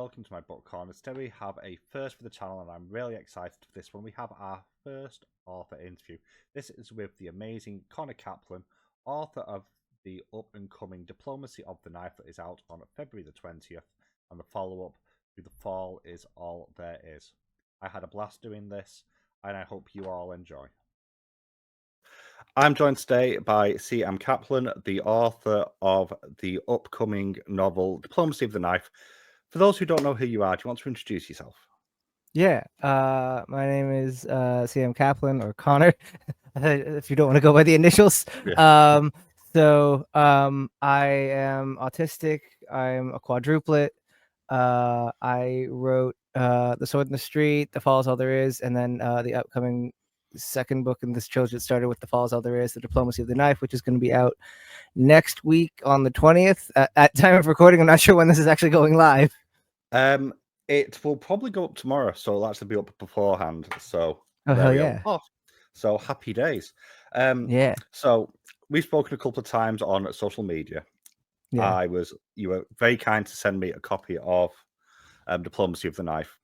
welcome to my book corner. Today we have a first for the channel, and I'm really excited for this one. We have our first author interview. This is with the amazing C.M Caplan, author of the up-and-coming Diplomacy of the Knife that is out on February the 20th, and the follow-up to The Fall Is All There Is. I had a blast doing this, and I hope you all enjoy. I'm joined today by C.M Caplan, the author of the upcoming novel Diplomacy of the Knife. For those who don't know who you are, do you want to introduce yourself? Yeah, my name is C.M Caplan, or Connor, if you don't want to go by the initials. Yeah. I am autistic. I'm a quadruplet. I wrote The Sword in the Street, The Fall Is All There Is, and then the upcoming second book in this trilogy that started with The Fall Is All There Is, The Diplomacy of the Knife, which is going to be out next week on the 20th. At time of recording, I'm not sure when this is actually going live. It will probably go up tomorrow, so it'll actually be up beforehand. So hell yeah. So happy days. Yeah. So we've spoken a couple of times on social media. Yeah. You were very kind to send me a copy of Diplomacy of the Knife.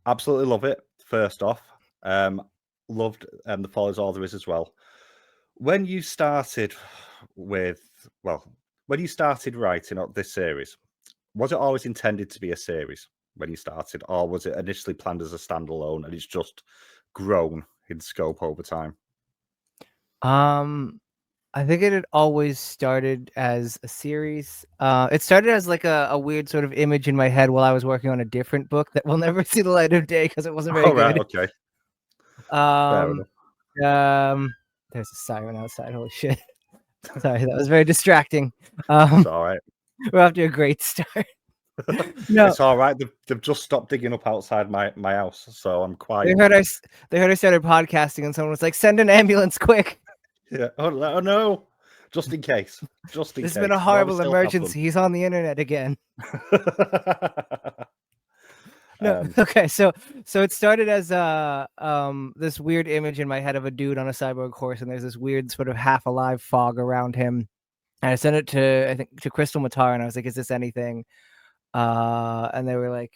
Absolutely love it. First off, loved The Fall Is All There Is as well. When you started writing up this series, was it always intended to be a series when you started, or was it initially planned as a standalone and it's just grown in scope over time? I think it had always started as a series. It started as like a weird sort of image in my head while I was working on a different book that will never see the light of day because it wasn't very good. Right, okay. Fair enough. There's a siren outside. Holy shit! Sorry, that was very distracting. It's all right. We're off to a great start. No, it's all right. They've just stopped digging up outside my house, so I'm quiet. They heard I started podcasting, and someone was like, "Send an ambulance, quick!" Yeah. Oh no! Just in case. Just in case. This has been a horrible emergency. He's on the internet again. No, okay, so it started as this weird image in my head of a dude on a cyborg horse, and there's this weird sort of half alive fog around him. And I sent it to Crystal Matar, and I was like, "Is this anything?" And they were like,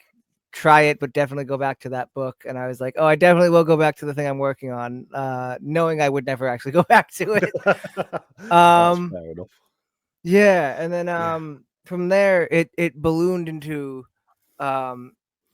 "Try it, but definitely go back to that book." And I was like, "Oh, I definitely will go back to the thing I'm working on," knowing I would never actually go back to it. That's fair enough. Yeah, and then from there it ballooned into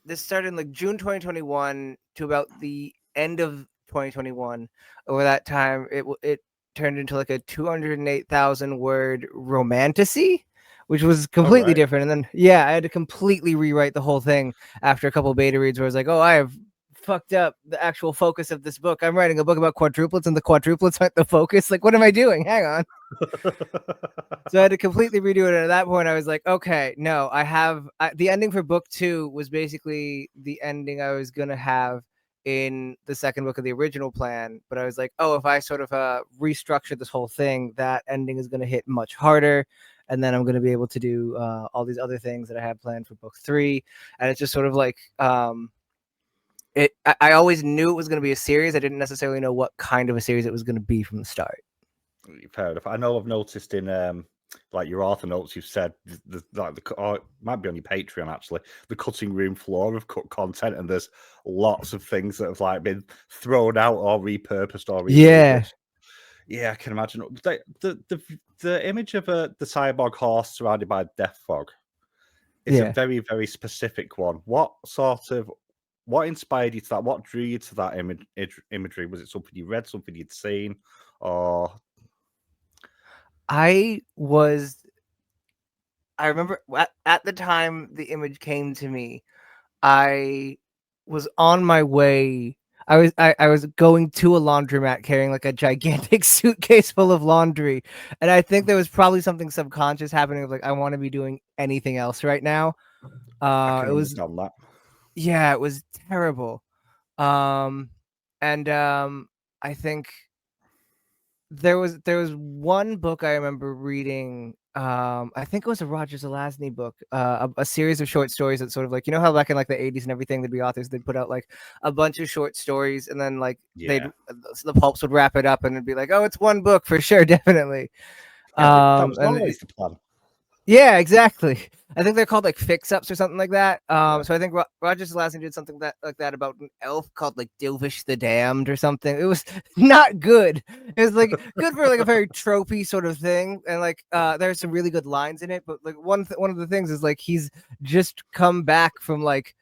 this started in like June 2021 to about the end of 2021. Over that time, it turned into like a 208,000 word romantasy, which was completely different. And then I had to completely rewrite the whole thing after a couple of beta reads where I was like, "Oh, I have fucked up the actual focus of this book. I'm writing a book about quadruplets, and the quadruplets aren't the focus. Like, what am I doing? Hang on." So I had to completely redo it. And at that point, I was like, "Okay, no, the ending for book 2 was basically the ending I was gonna have in the second book of the original plan." But I was like, "Oh, if I sort of restructure this whole thing, that ending is gonna hit much harder, and then I'm gonna be able to do all these other things that I have planned for book 3." And it's just sort of like I always knew it was going to be a series. I didn't necessarily know what kind of a series it was going to be from the start. Fair enough. I know I've noticed in like your author notes, you've said it might be on your Patreon actually, the cutting room floor of cut content, and there's lots of things that have like been thrown out or repurposed or Yeah, I can imagine the image of the cyborg horse surrounded by death fog is a very, very specific one. What inspired you to that? What drew you to that imagery? Was it something you read, something you'd seen, or? I remember at the time the image came to me, I was on my way. I was going to a laundromat carrying like a gigantic suitcase full of laundry. And I think there was probably something subconscious happening of like, I want to be doing anything else right now. I can understand that. Yeah, it was terrible. And I think there was one book I remember reading. I think it was a Roger Zelazny book, a series of short stories that sort of like, you know how back in like the 80s and everything, there'd be authors they'd put out like a bunch of short stories, and then like the pulps would wrap it up and it'd be like, "Oh, it's one book for sure, definitely." That was always the plan. Yeah, exactly. I think they're called like fix-ups or something like that. Yeah. So I think Roger Zelazny did something like that about an elf called like Dilvish the Damned or something. It was not good. It was like good for like a very tropey sort of thing, and like there's some really good lines in it. But like one of the things is like he's just come back from like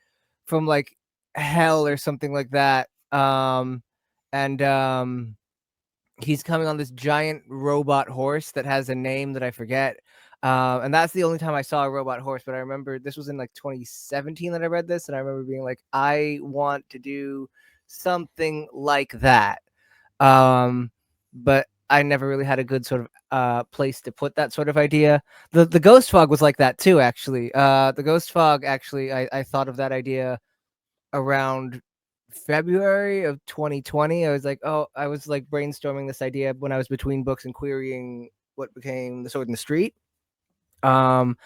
hell or something like that. And he's coming on this giant robot horse that has a name that I forget. And that's the only time I saw a robot horse. But I remember this was in like 2017 that I read this, and I remember being like, I want to do something like that. But I never really had a good sort of place to put that sort of idea. The Ghost Fog was like that too, actually. The Ghost Fog, actually, I thought of that idea around February of 2020. I was like brainstorming this idea when I was between books and querying what became The Sword in the Street. And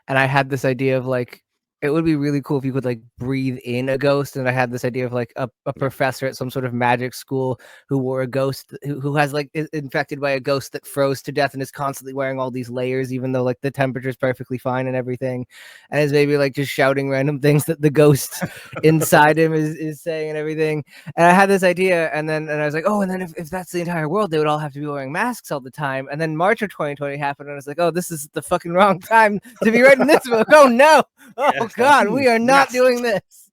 I had this idea of like, it would be really cool if you could like breathe in a ghost. And I had this idea of like a professor at some sort of magic school who wore a ghost who has like infected by a ghost that froze to death and is constantly wearing all these layers, even though like the temperature is perfectly fine and everything. And is maybe like just shouting random things that the ghost inside him is saying and everything. And I had this idea, and I was like, oh, and then if that's the entire world, they would all have to be wearing masks all the time. And then March of 2020 happened, and I was like, oh, this is the fucking wrong time to be writing this book. Oh no! Oh God, we are not doing this.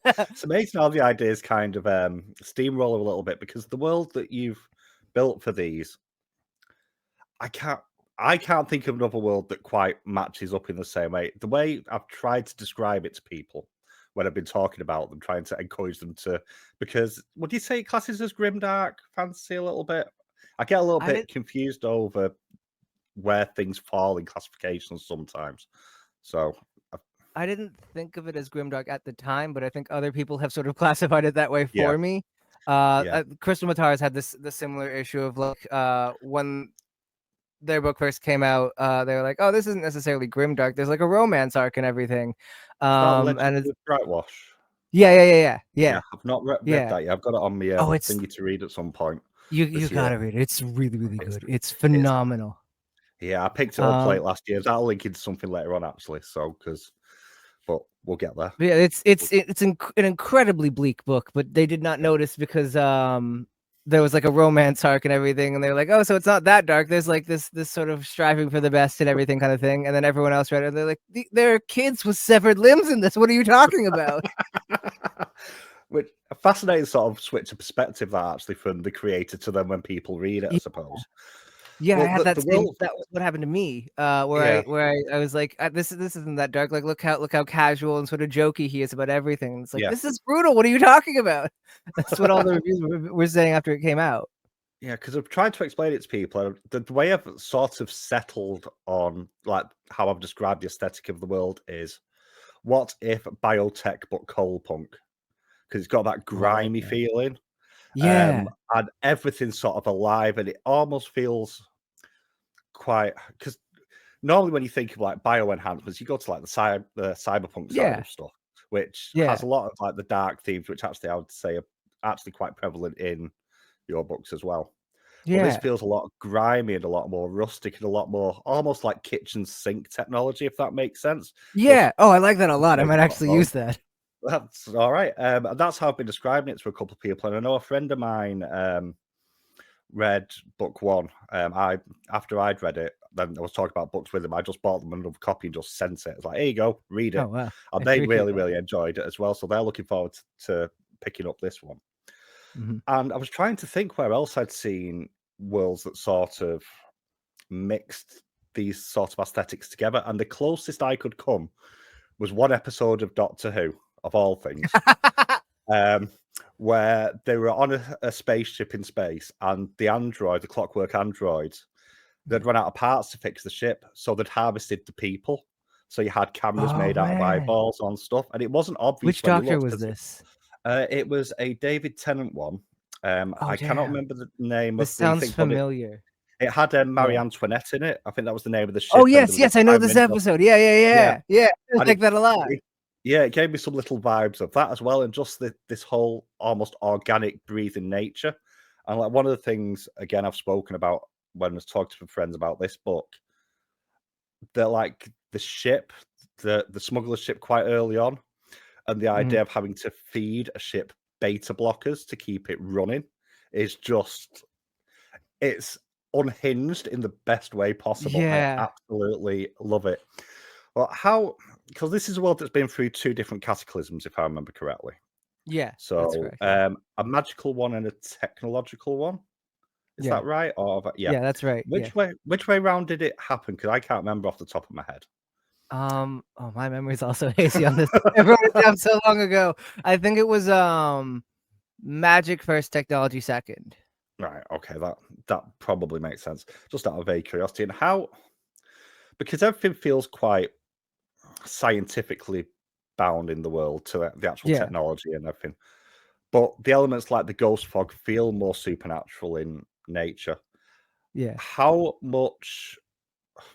It's amazing how the ideas kind of steamroll a little bit, because the world that you've built for these, I can't think of another world that quite matches up in the same way. The way I've tried to describe it to people when I've been talking about them, trying to encourage them to, because would you say classes as grimdark fantasy a little bit? I get a little bit confused over where things fall in classifications sometimes. So I didn't think of it as grimdark at the time, but I think other people have sort of classified it that way for me. Crystal Matars had the similar issue of like when their book first came out, they were like, oh, this isn't necessarily grimdark. There's like a romance arc and everything. Legend And of Brightwash. Yeah. I've not read that yet. I've got it on my thingy to read at some point. You gotta read it. It's really, really good. It's phenomenal. I picked it up late last year. I'll link into something later on, actually. But we'll get there. Yeah, it's an incredibly bleak book, but they did not notice because there was like a romance arc and everything, and they were like, oh, so it's not that dark. There's like this sort of striving for the best and everything kind of thing. And then everyone else read it, and they're like, there are kids with severed limbs in this. What are you talking about? Which a fascinating sort of switch of perspective that actually from the creator to then when people read it, I suppose. Yeah, I had that same. That was what happened to me. Where I was like, this isn't that dark. Like, look how casual and sort of jokey he is about everything. And it's like, this is brutal. What are you talking about? That's what all the reviews were saying after it came out. Yeah, because I've tried to explain it to people. The way I've sort of settled on like how I've described the aesthetic of the world is, what if biotech but coal punk? Because it's got that grimy feeling. Yeah. And everything's sort of alive, and it almost feels quite, because normally when you think of like bio enhancements, you go to like the cyberpunk side of stuff, which has a lot of like the dark themes, which actually I would say are actually quite prevalent in your books as well. But this feels a lot grimy and a lot more rustic and a lot more almost like kitchen sink technology, if that makes sense. Yeah. Oh, I like that a lot. I might actually use that. That's all right. And that's how I've been describing it to a couple of people. And I know a friend of mine read book one. After I'd read it, then I was talking about books with him. I just bought them another copy and just sent it. It's like, here you go, read it. Oh, wow. And they really enjoyed it as well. So they're looking forward to picking up this one. Mm-hmm. And I was trying to think where else I'd seen worlds that sort of mixed these sort of aesthetics together. And the closest I could come was one episode of Doctor Who, of all things, where they were on a spaceship in space, and the clockwork androids, they'd run out of parts to fix the ship, so they'd harvested the people. So you had cameras made out of eyeballs on stuff, and it wasn't obvious. Which Doctor was this? It was a David Tennant one. I cannot remember the name. This sounds familiar. It had Marie Antoinette in it. I think that was the name of the ship. Oh yes, I know this episode. Yeah. I like that a lot. It gave me some little vibes of that as well, and just this whole almost organic, breathing nature. And like one of the things, again, I've spoken about when I was talking to friends about this book, like the ship, the smuggler ship quite early on, and the idea of having to feed a ship beta blockers to keep it running is just, it's unhinged in the best way possible. I Yeah. absolutely love it. Well, how, because this is a world that's been through two different cataclysms, if I remember correctly. Yeah, that's So, correct. Yeah. a magical one and a technological one. Is Yeah. that right? Or yeah. Yeah, that's right. Yeah. Which way round did it happen? Because I can't remember off the top of my head. Oh, my memory's also hazy on this. I wrote it down so long ago. I think it was magic first, technology second. Right. Okay. That probably makes sense. Just out of vague curiosity, and how, because everything feels quite scientifically bound in the world to the actual Yeah. technology and everything, but the elements like the ghost fog feel more supernatural in nature. Yeah. How much,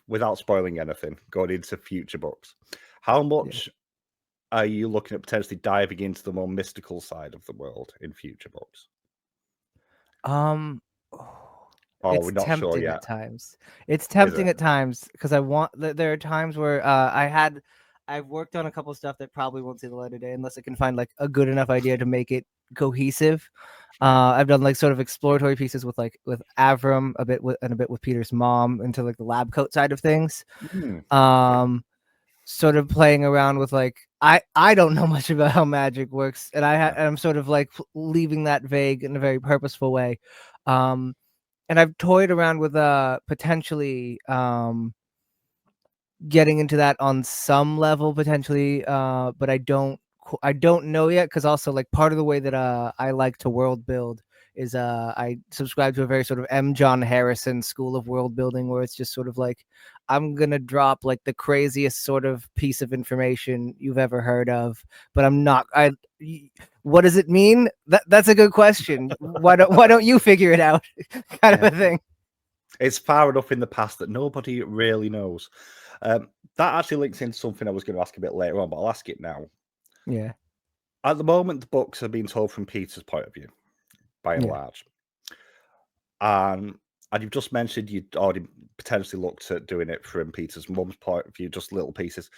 without spoiling anything, going into future books, how Yeah. much are you looking at potentially diving into the more mystical side of the world in future books? Oh, Oh, we're it's not sure tempting yet. at times. It's Is it? tempting at times because I want. There are times where I've worked on a couple stuff that probably won't see the light of day unless I can find like a good enough idea to make it cohesive. I've done like sort of exploratory pieces with Avram a bit and a bit with Peter's mom into like the lab coat side of things. Hmm. Sort of playing around with like I don't know much about how magic works, and I'm sort of like leaving that vague in a very purposeful way. And I've toyed around with potentially getting into that on some level potentially, but I don't know yet, because also like part of the way that I like to world build is I subscribe to a very sort of M. John Harrison school of world building, where it's just sort of like I'm gonna drop like the craziest sort of piece of information you've ever heard of, but I'm not. What does it mean? That's a good question. Why don't you figure it out? Kind of a thing. It's far enough in the past that nobody really knows. That actually links into something I was going to ask a bit later on, but I'll ask it now. Yeah. At the moment, the books are being told from Peter's point of view, by and Yeah. large. And you've just mentioned you'd already potentially looked at doing it from Peter's mum's point of view, just little pieces.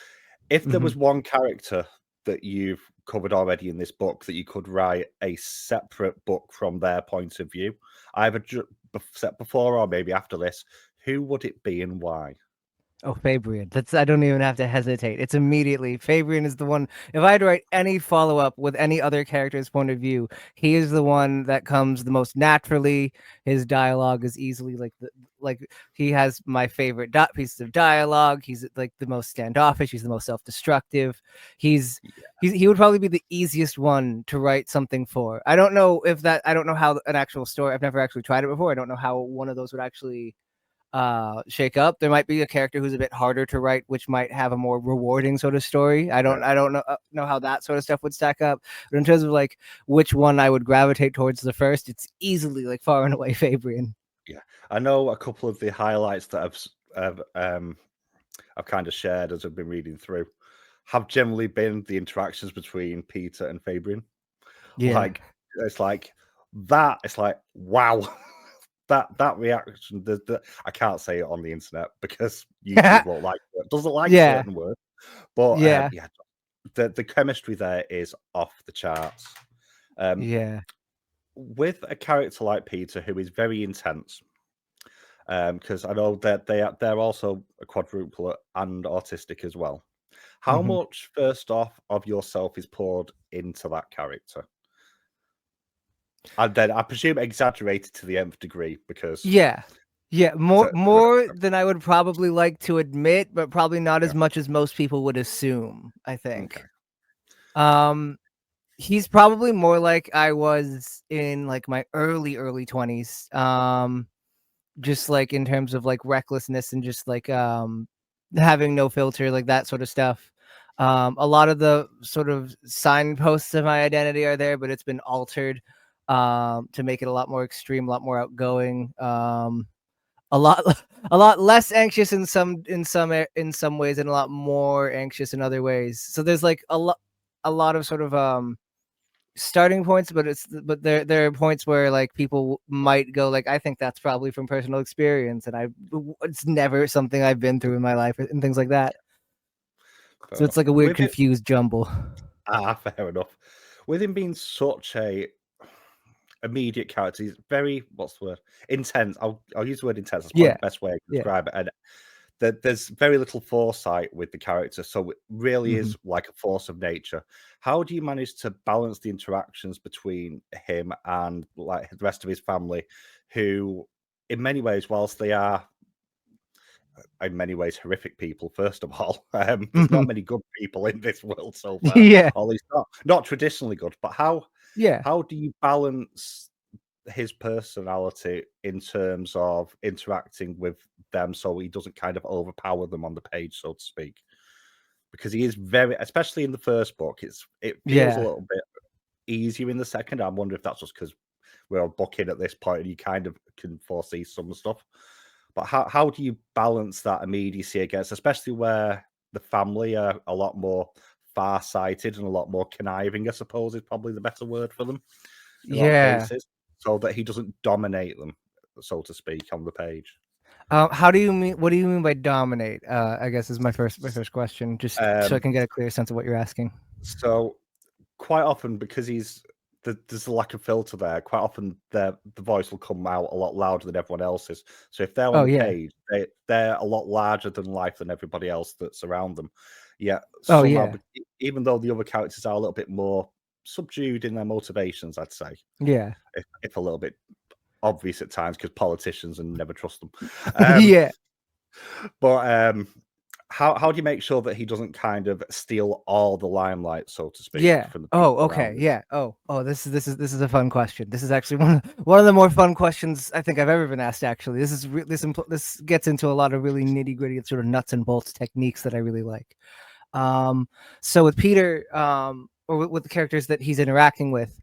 If there was one character that you've covered already in this book that you could write a separate book from their point of view, either set before or maybe after this, who would it be and why? Oh, Fabian. I don't even have to hesitate. It's immediately Fabian is the one. If I had to write any follow-up with any other character's point of view, he is the one that comes the most naturally. His dialogue is easily like he has my favorite pieces of dialogue. He's like the most standoffish. He's the most self-destructive. He would probably be the easiest one to write something for. I don't know how an actual story. I've never actually tried it before. I don't know how one of those would actually shake up. There might be a character who's a bit harder to write, which might have a more rewarding sort of story. I don't know how that sort of stuff would stack up. But in terms of like which one I would gravitate towards the first, it's easily like far and away Fabian. Yeah, I know a couple of the highlights that I've kind of shared as I've been reading through have generally been the interactions between Peter and Fabian. Yeah. Like it's like that. It's like wow. That reaction, I can't say it on the internet because YouTube won't like it. Doesn't like Yeah. certain words. But Yeah. yeah, the chemistry there is off the charts. Yeah. With a character like Peter, who is very intense, because I know that they're also a quadruplet and autistic as well. How Mhm. much, first off, of yourself is poured into that character? And then I presume exaggerated to the nth degree because Yeah. Yeah, more right, more than I would probably like to admit, but probably not yeah, as much as most people would assume, I okay, think. Um He's probably more like I was in like my early 20s. Just like in terms of like recklessness and just like having no filter, like that sort of stuff. A lot of the sort of signposts of my identity are there, but it's been altered to make it a lot more extreme, a lot more outgoing. A lot a lot less anxious in some ways and a lot more anxious in other ways. So there's like a lot of sort of starting points, but there are points where like people might go like, I think that's probably from personal experience, and it's never something I've been through in my life and things like that. Fair So enough. it's like a weird, With it, confused jumble. fair enough. With him being such a immediate character, he's very, what's the word? Intense. I'll use the word intense. That's probably Yeah, the best way to yeah. describe it. And there's very little foresight with the character, so it really Mm-hmm. is like a force of nature. How do you manage to balance the interactions between him and like the rest of his family, who, in many ways, whilst they are in many ways horrific people, first of all, there's Mm-hmm. not many good people in this world so far, Yeah, or at least not traditionally good. But yeah. how do you balance his personality in terms of interacting with them so he doesn't kind of overpower them on the page, so to speak? Because he is very, especially in the first book, it feels a Yeah. little bit easier in the second. I wonder if that's just because we're booking at this point and you kind of can foresee some stuff. But how do you balance that immediacy against, especially where the family are a lot more far-sighted and a lot more conniving, I suppose is probably the better word for them in a lot of Yeah. cases, so that he doesn't dominate them, so to speak, on the page. How do you mean? What do you mean by dominate? I guess is my first question, just so I Um, can get a clear sense of what you're asking. so quite often, because there's a lack of filter there, quite often the voice will come out a lot louder than everyone else's. So if they're on Oh the yeah. page, they're a lot larger than life than everybody else that's around them. Yeah, Oh somehow, yeah. even though the other characters are a little bit more subdued in their motivations, I'd say, Yeah. if a little bit obvious at times, because politicians and never trust them. Um, Yeah. but how do you make sure that he doesn't kind of steal all the limelight, so to speak, Yeah. from the Oh, people around okay. him? Yeah. Oh, this is a fun question. This is actually one of the more fun questions I think I've ever been asked. Actually, this gets into a lot of really nitty gritty sort of nuts and bolts techniques that I really like. So with Peter, or with the characters that he's interacting with,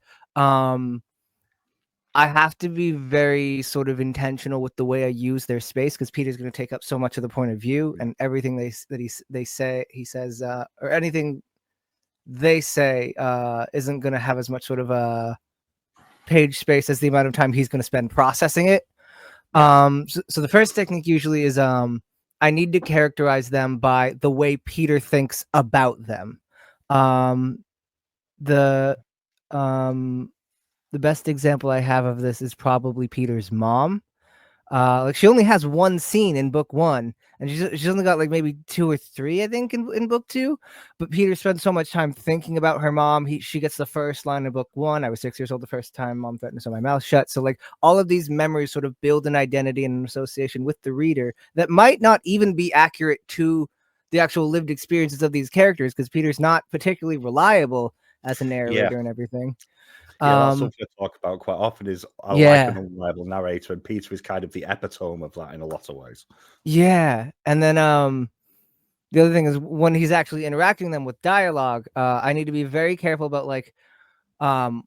I have to be very sort of intentional with the way I use their space, because Peter's going to take up so much of the point of view, and everything he says, or anything they say isn't going to have as much sort of a page space as the amount of time he's going to spend processing it. Yeah, So the first technique usually is I need to characterize them by the way Peter thinks about them. Um, the um, the best example I have of this is probably Peter's mom. Like she only has one scene in book one, and she's only got like maybe two or three, I think, in book two. But Peter spends so much time thinking about her mom. She gets the first line in book one. I was 6 years old the first time Mom threatened to sew my mouth shut. So like all of these memories sort of build an identity and an association with the reader that might not even be accurate to the actual lived experiences of these characters, because Peter's not particularly reliable as a yeah. narrator and everything. Yeah, that's Um, something I talk about quite often is I like an yeah. unreliable narrator, and Peter is kind of the epitome of that in a lot of ways. Yeah. And then the other thing is when he's actually interacting them with dialogue, I need to be very careful about like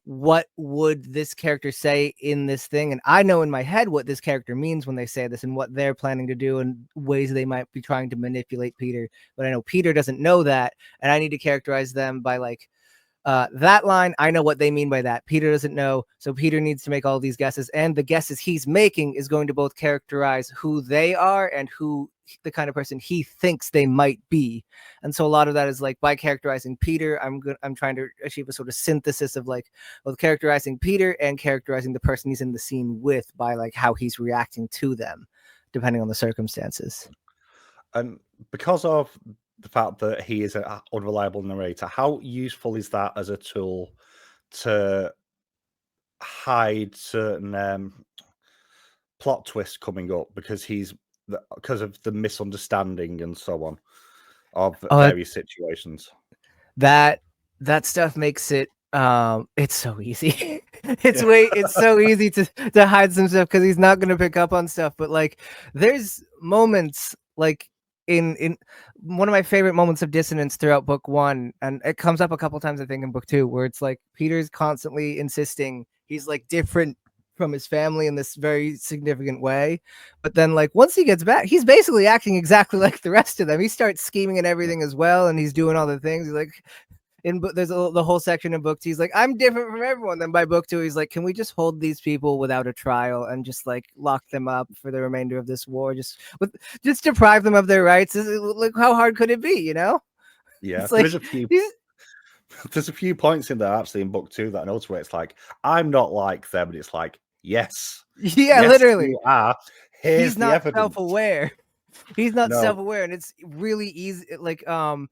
what would this character say in this thing, and I know in my head what this character means when they say this and what they're planning to do and ways they might be trying to manipulate Peter, but I know Peter doesn't know that, and I need to characterize them by like that line, I know what they mean by that. Peter doesn't know, so Peter needs to make all these guesses, and the guesses he's making is going to both characterize who they are and who the kind of person he thinks they might be. And so a lot of that is like by characterizing Peter, I'm trying to achieve a sort of synthesis of like both characterizing Peter and characterizing the person he's in the scene with by like how he's reacting to them, depending on the circumstances. And because of the fact that he is an unreliable narrator, how useful is that as a tool to hide certain plot twists coming up because of the misunderstanding and so on of Oh, various situations? that that stuff makes it it's so easy. Yeah, It's so easy to hide some stuff because he's not going to pick up on stuff, but like there's moments like in one of my favorite moments of dissonance throughout book one, and it comes up a couple times I think in book two, where it's like Peter's constantly insisting he's like different from his family in this very significant way, but then like once he gets back he's basically acting exactly like the rest of them. He starts scheming and everything as well, and he's doing all the things. He's like, there's the whole section in book 2. He's like, I'm different from everyone. Then by book 2, he's like, can we just hold these people without a trial and just like lock them up for the remainder of this war? Just deprive them of their rights. Like, how hard could it be? You know? Yeah, It's like, there's a few points in there actually in book 2 that I noticed where it's like, I'm not like them, and it's like, yes, yeah, yes, literally. you are. Here's He's the not evidence. self-aware. He's not No. self-aware, and it's really easy. Like, that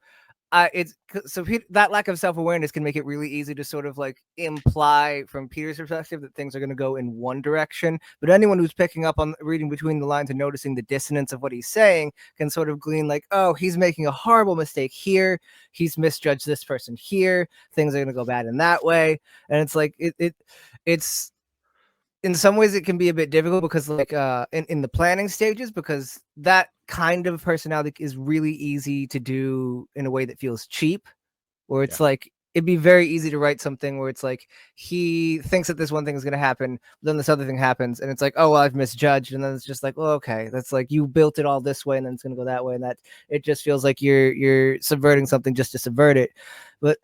lack of self-awareness can make it really easy to sort of like imply from Peter's perspective that things are going to go in one direction. But anyone who's picking up on reading between the lines and noticing the dissonance of what he's saying can sort of glean like, oh, he's making a horrible mistake here. He's misjudged this person here. Things are going to go bad in that way. And it's like, it's in some ways it can be a bit difficult because like in the planning stages, because that kind of personality is really easy to do in a way that feels cheap, where it's like it'd be very easy to write something where it's like he thinks that this one thing is going to happen, then this other thing happens, and it's like, oh, well, I've misjudged, and then it's just like, well, okay, that's like you built it all this way and then it's going to go that way, and that it just feels like you're subverting something just to subvert it. But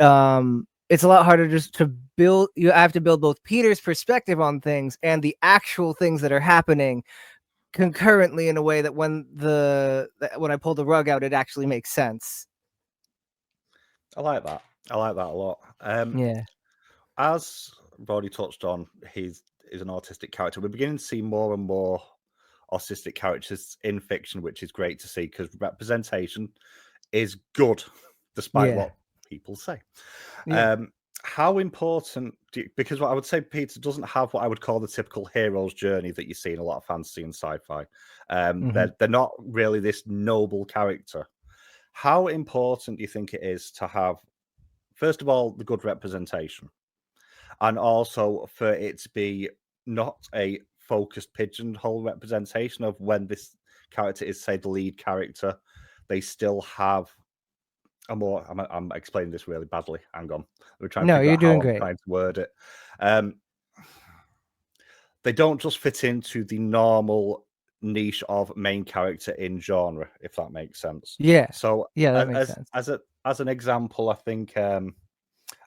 it's a lot harder just to build. You have to build both Peter's perspective on things and the actual things that are happening concurrently in a way that when I pull the rug out, it actually makes sense. I like that. I like that a lot. Yeah. As Brody touched on, he's an autistic character. We're beginning to see more and more autistic characters in fiction, which is great to see because representation is good, despite what people say. How important because what I would say Peter doesn't have what I would call the typical hero's journey that you see in a lot of fantasy and sci-fi. They're not really this noble character. How important do you think it is to have, first of all, the good representation, and also for it to be not a focused pigeonhole representation of when this character is, say, the lead character, they still have a more. I'm explaining this really badly. Hang on. We're trying to figure out how I'm trying to word it. They don't just fit into the normal niche of main character in genre, if that makes sense. Yeah. So yeah, that makes sense. As an example, I think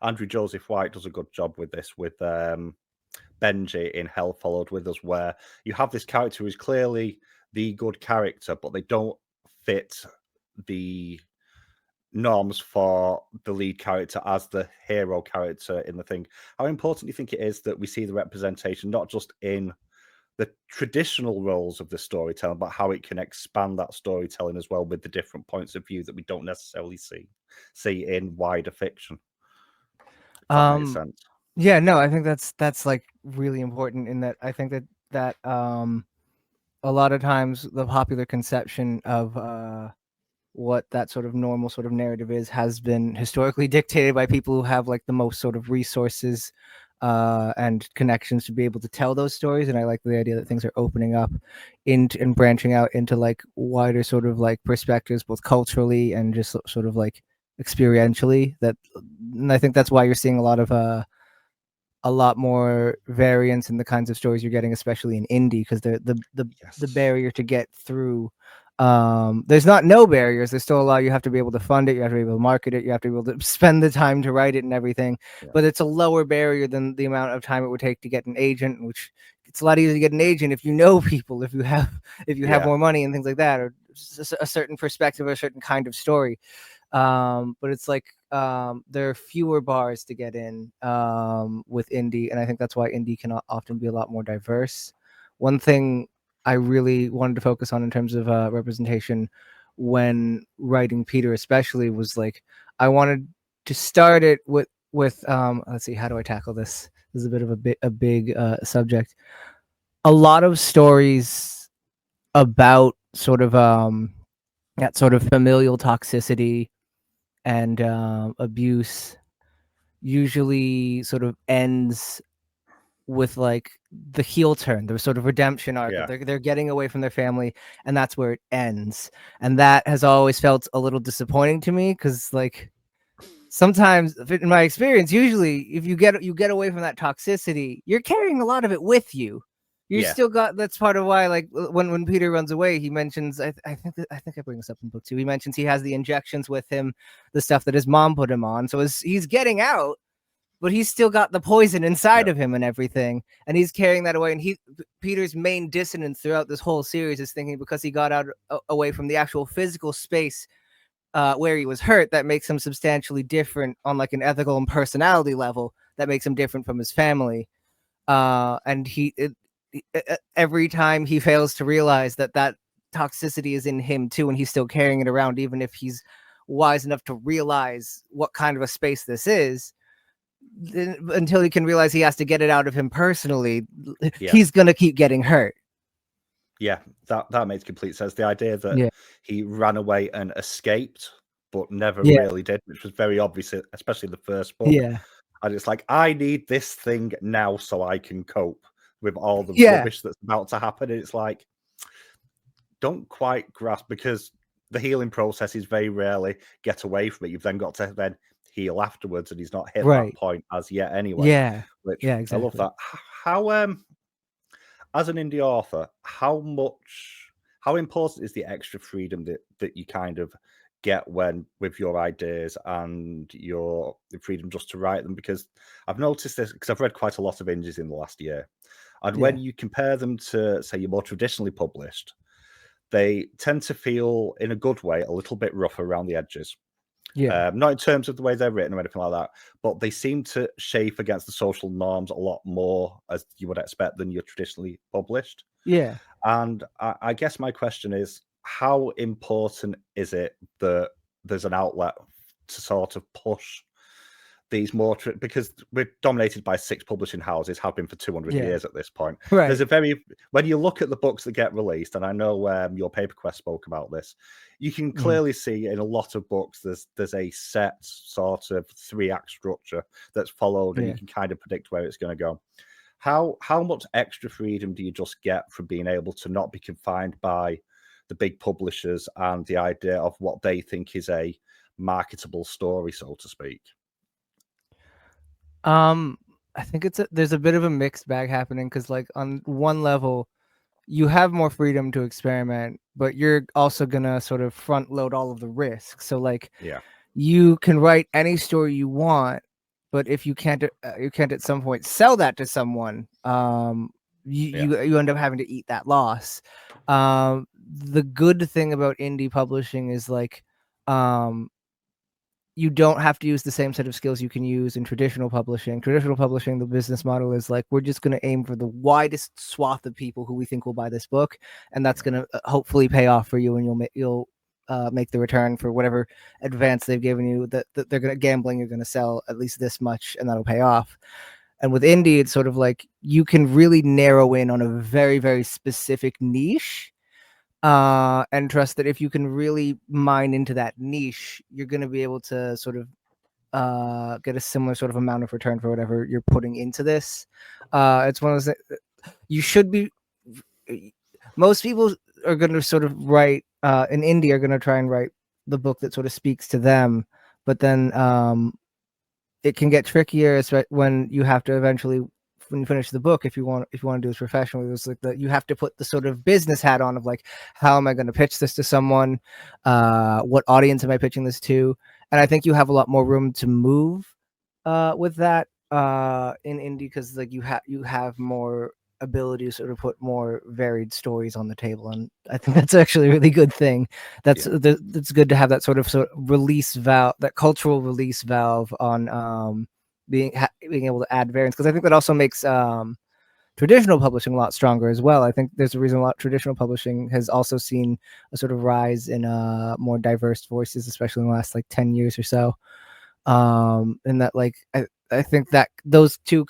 Andrew Joseph White does a good job with this with Benji in Hell Followed With Us, where you have this character who is clearly the good character, but they don't fit the norms for the lead character as the hero character in the thing. How important do you think it is that we see the representation not just in the traditional roles of the storytelling, but how it can expand that storytelling as well with the different points of view that we don't necessarily see in wider fiction? If that makes sense. Yeah, no, I think that's like really important in that I think that a lot of times the popular conception of what that sort of normal sort of narrative is has been historically dictated by people who have like the most sort of resources and connections to be able to tell those stories. And I like the idea that things are opening up into and branching out into like wider sort of like perspectives, both culturally and just sort of like experientially. And I think that's why you're seeing a lot more variance in the kinds of stories you're getting, especially in indie, because the barrier to get through. There's not no barriers. There's still a lot. You have to be able to fund it. You have to be able to market it. You have to be able to spend the time to write it and everything. But it's a lower barrier than the amount of time it would take to get an agent, which it's a lot easier to get an agent if you know people, if you have more money and things like that, or a certain perspective or a certain kind of story. But it's like there are fewer bars to get in with indie, and I think that's why indie can often be a lot more diverse. One thing I really wanted to focus on in terms of representation when writing Peter especially was like I wanted to start it with let's see, how do I tackle this? This is a bit of a big subject. A lot of stories about sort of that sort of familial toxicity and abuse usually sort of ends with like the heel turn, the sort of redemption arc. They're getting away from their family, and that's where it ends. And that has always felt a little disappointing to me because like sometimes in my experience, usually if you get away from that toxicity, you're carrying a lot of it with you. You still got, that's part of why, like, when Peter runs away, he mentions, I think I bring this up in book 2. He mentions he has the injections with him, the stuff that his mom put him on. So he's getting out, but he's still got the poison inside of him and everything, and he's carrying that away. And Peter's main dissonance throughout this whole series is thinking, because he got out away from the actual physical space where he was hurt, that makes him substantially different on like an ethical and personality level, that makes him different from his family. And every time he fails to realize that toxicity is in him too, and he's still carrying it around, even if he's wise enough to realize what kind of a space this is, until he can realize he has to get it out of him personally, he's gonna keep getting hurt. Yeah, that makes complete sense. The idea that he ran away and escaped, but never really did, which was very obvious, especially the first book. And it's like, I need this thing now so I can cope with all the rubbish that's about to happen. And it's like, don't quite grasp, because the healing process is very rarely get away from it. You've then got to then heal afterwards, and he's not hit that point as yet anyway. Which exactly. I love that. How as an indie author, how important is the extra freedom that you kind of get with your ideas and your freedom just to write them? Because I've noticed this, because I've read quite a lot of indies in the last year, and when you compare them to, say, your more traditionally published, they tend to feel, in a good way, a little bit rough around the edges. Not in terms of the way they're written or anything like that, but they seem to chafe against the social norms a lot more, as you would expect, than you're traditionally published. And I guess my question is, how important is it that there's an outlet to sort of push these more, because we're dominated by 6 publishing houses, have been for 200 years at this point. There's when you look at the books that get released, and I know your Paper Quest spoke about this, you can clearly see in a lot of books there's a set sort of 3-act structure that's followed, and you can kind of predict where it's going to go. How much extra freedom do you just get from being able to not be confined by the big publishers and the idea of what they think is a marketable story, so to speak? I think there's a bit of a mixed bag happening, because like on one level you have more freedom to experiment, but you're also gonna sort of front load all of the risks. So like you can write any story you want, but if you can't at some point sell that to someone, you end up having to eat that loss. The good thing about indie publishing is like you don't have to use the same set of skills you can use in traditional publishing. Traditional publishing, the business model is like, we're just going to aim for the widest swath of people who we think will buy this book, and that's going to hopefully pay off for you, and you'll make the return for whatever advance they've given you. That they're going to gambling, you're going to sell at least this much, and that'll pay off. And with indie, it's sort of like you can really narrow in on a very, very specific niche. And trust that if you can really mine into that niche, you're going to be able to sort of get a similar sort of amount of return for whatever you're putting into this. It's one of those, you should be, most people are going to sort of write, in indie are going to try and write the book that sort of speaks to them, but then it can get trickier when you have to eventually, when you finish the book, if you want to do this professionally, it's like that you have to put the sort of business hat on of like, how am I going to pitch this to someone? What audience am I pitching this to? And I think you have a lot more room to move with that in indie, because like you have more ability to sort of put more varied stories on the table, and I think that's actually a really good thing. That's good to have that sort of release valve, that cultural release valve on being able to add variants, because I think that also makes traditional publishing a lot stronger as well. I think there's a reason a lot traditional publishing has also seen a sort of rise in more diverse voices, especially in the last like 10 years or so. And that like I think that those two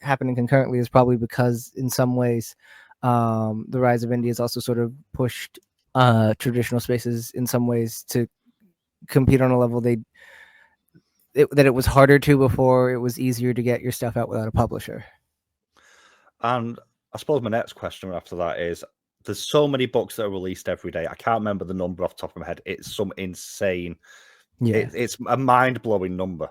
happening concurrently is probably because in some ways the rise of indie has also sort of pushed traditional spaces in some ways to compete on a level that it was harder to before. It was easier to get your stuff out without a publisher. And I suppose my next question after that is, there's so many books that are released every day. I can't remember the number off the top of my head. It's some insane, it's a mind-blowing number.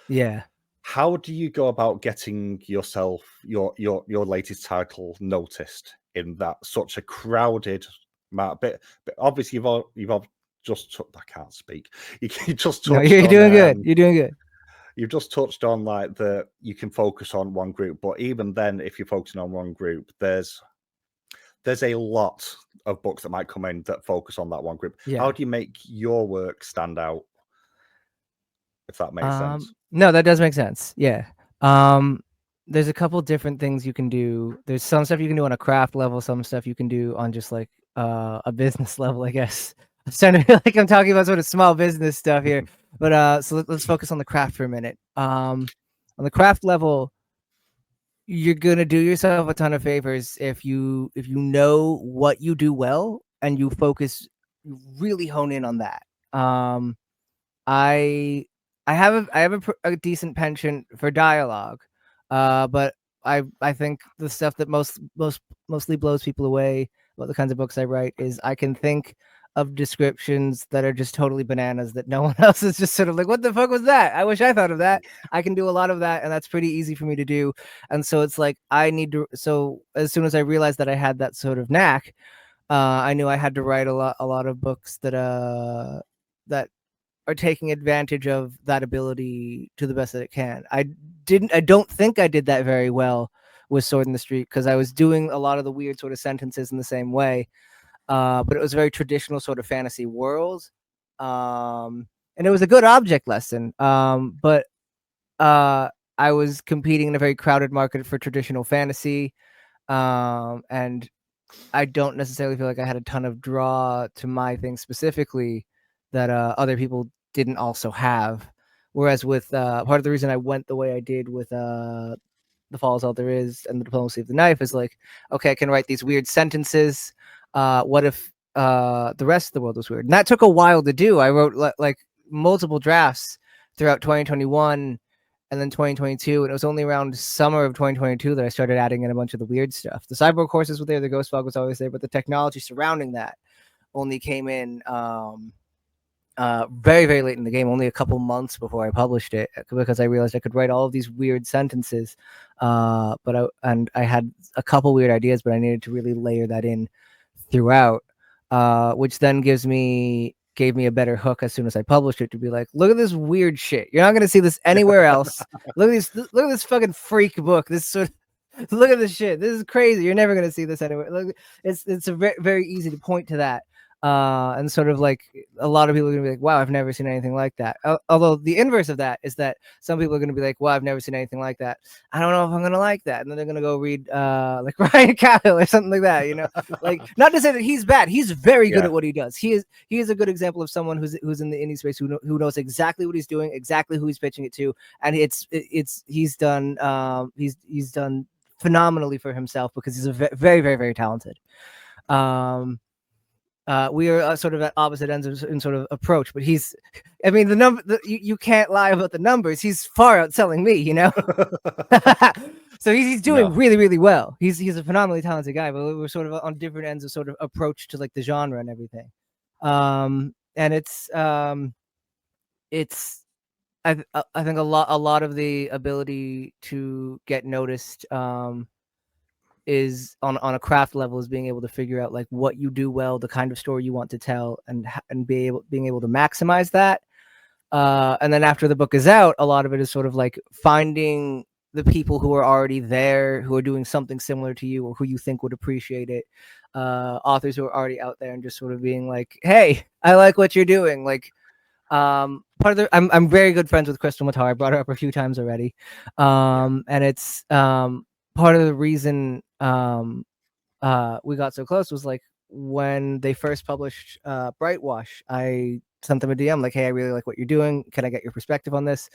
Yeah. How do you go about getting yourself your latest title noticed in that such a crowded amount? But obviously you've just I can't speak. You just No, touched you're on doing good. You're doing good. you've just touched on like the you can focus on one group, but even then, if you're focusing on one group, there's a lot of books that might come in that focus on that one group. Yeah. How do you make your work stand out? If that makes sense. No, that does make sense. Yeah. There's a couple different things you can do. There's some stuff you can do on a craft level, some stuff you can do on just like a business level, I guess. I'm starting to feel like I'm talking about sort of small business stuff here. But so let's focus on the craft for a minute. On the craft level, you're gonna do yourself a ton of favors if you know what you do well and you focus, you really hone in on that. I have a decent penchant for dialogue, but I think the stuff that mostly blows people away about the kinds of books I write is I can think of descriptions that are just totally bananas that no one else is just sort of like, what the fuck was that? I wish I thought of that. I can do a lot of that, and that's pretty easy for me to do. And so it's like I need to. So as soon as I realized that I had that sort of knack, I knew I had to write a lot of books that that are taking advantage of that ability to the best that it can. I don't think I did that very well with Sword in the Street because I was doing a lot of the weird sort of sentences in the same way. But it was a very traditional sort of fantasy world. And it was a good object lesson. But I was competing in a very crowded market for traditional fantasy. And I don't necessarily feel like I had a ton of draw to my thing specifically that other people didn't also have. Whereas with part of the reason I went the way I did with The Fall Is All There Is and The Diplomacy of the Knife is like, okay, I can write these weird sentences. What if the rest of the world was weird? And that took a while to do. I wrote like multiple drafts throughout 2021 and then 2022, and it was only around summer of 2022 that I started adding in a bunch of the weird stuff. The cyborg horses were there, the ghost fog was always there, but the technology surrounding that only came in very, very late in the game, only a couple months before I published it, because I realized I could write all of these weird sentences. I had a couple weird ideas, but I needed to really layer that in throughout, which then gave me a better hook as soon as I published it to be like, look at this weird shit. You're not going to see this anywhere else. Look at this fucking freak book. This sort of, look at this shit. This is crazy. You're never going to see this anywhere. Look, it's a very, very easy to point to that. And sort of like a lot of people are going to be like, wow, I've never seen anything like that. Although the inverse of that is that some people are going to be like, wow, I've never seen anything like that. I don't know if I'm going to like that. And then they're going to go read like Ryan Cavill or something like that, you know, like not to say that he's bad. He's very good at what he does. He is a good example of someone who's in the indie space who knows exactly what he's doing, exactly who he's pitching it to. And he's done phenomenally for himself because he's a very, very, very talented. We are sort of at opposite ends in sort of approach, but I mean, you can't lie about the numbers. He's far outselling me, you know? So he's doing really, really well. He's a phenomenally talented guy, but we're sort of on different ends of sort of approach to like the genre and everything. And it's I think a lot of the ability to get noticed is on a craft level is being able to figure out like what you do well, the kind of story you want to tell, and being able to maximize that. And then after the book is out, a lot of it is sort of like finding the people who are already there, who are doing something similar to you or who you think would appreciate it. Authors who are already out there and just sort of being like, hey, I like what you're doing. Like, part of the, I'm very good friends with Crystal Matar. I brought her up a few times already. And it's part of the reason we got so close was like when they first published Brightwash. I sent them a DM like, hey, I really like what you're doing. Can I get your perspective on this?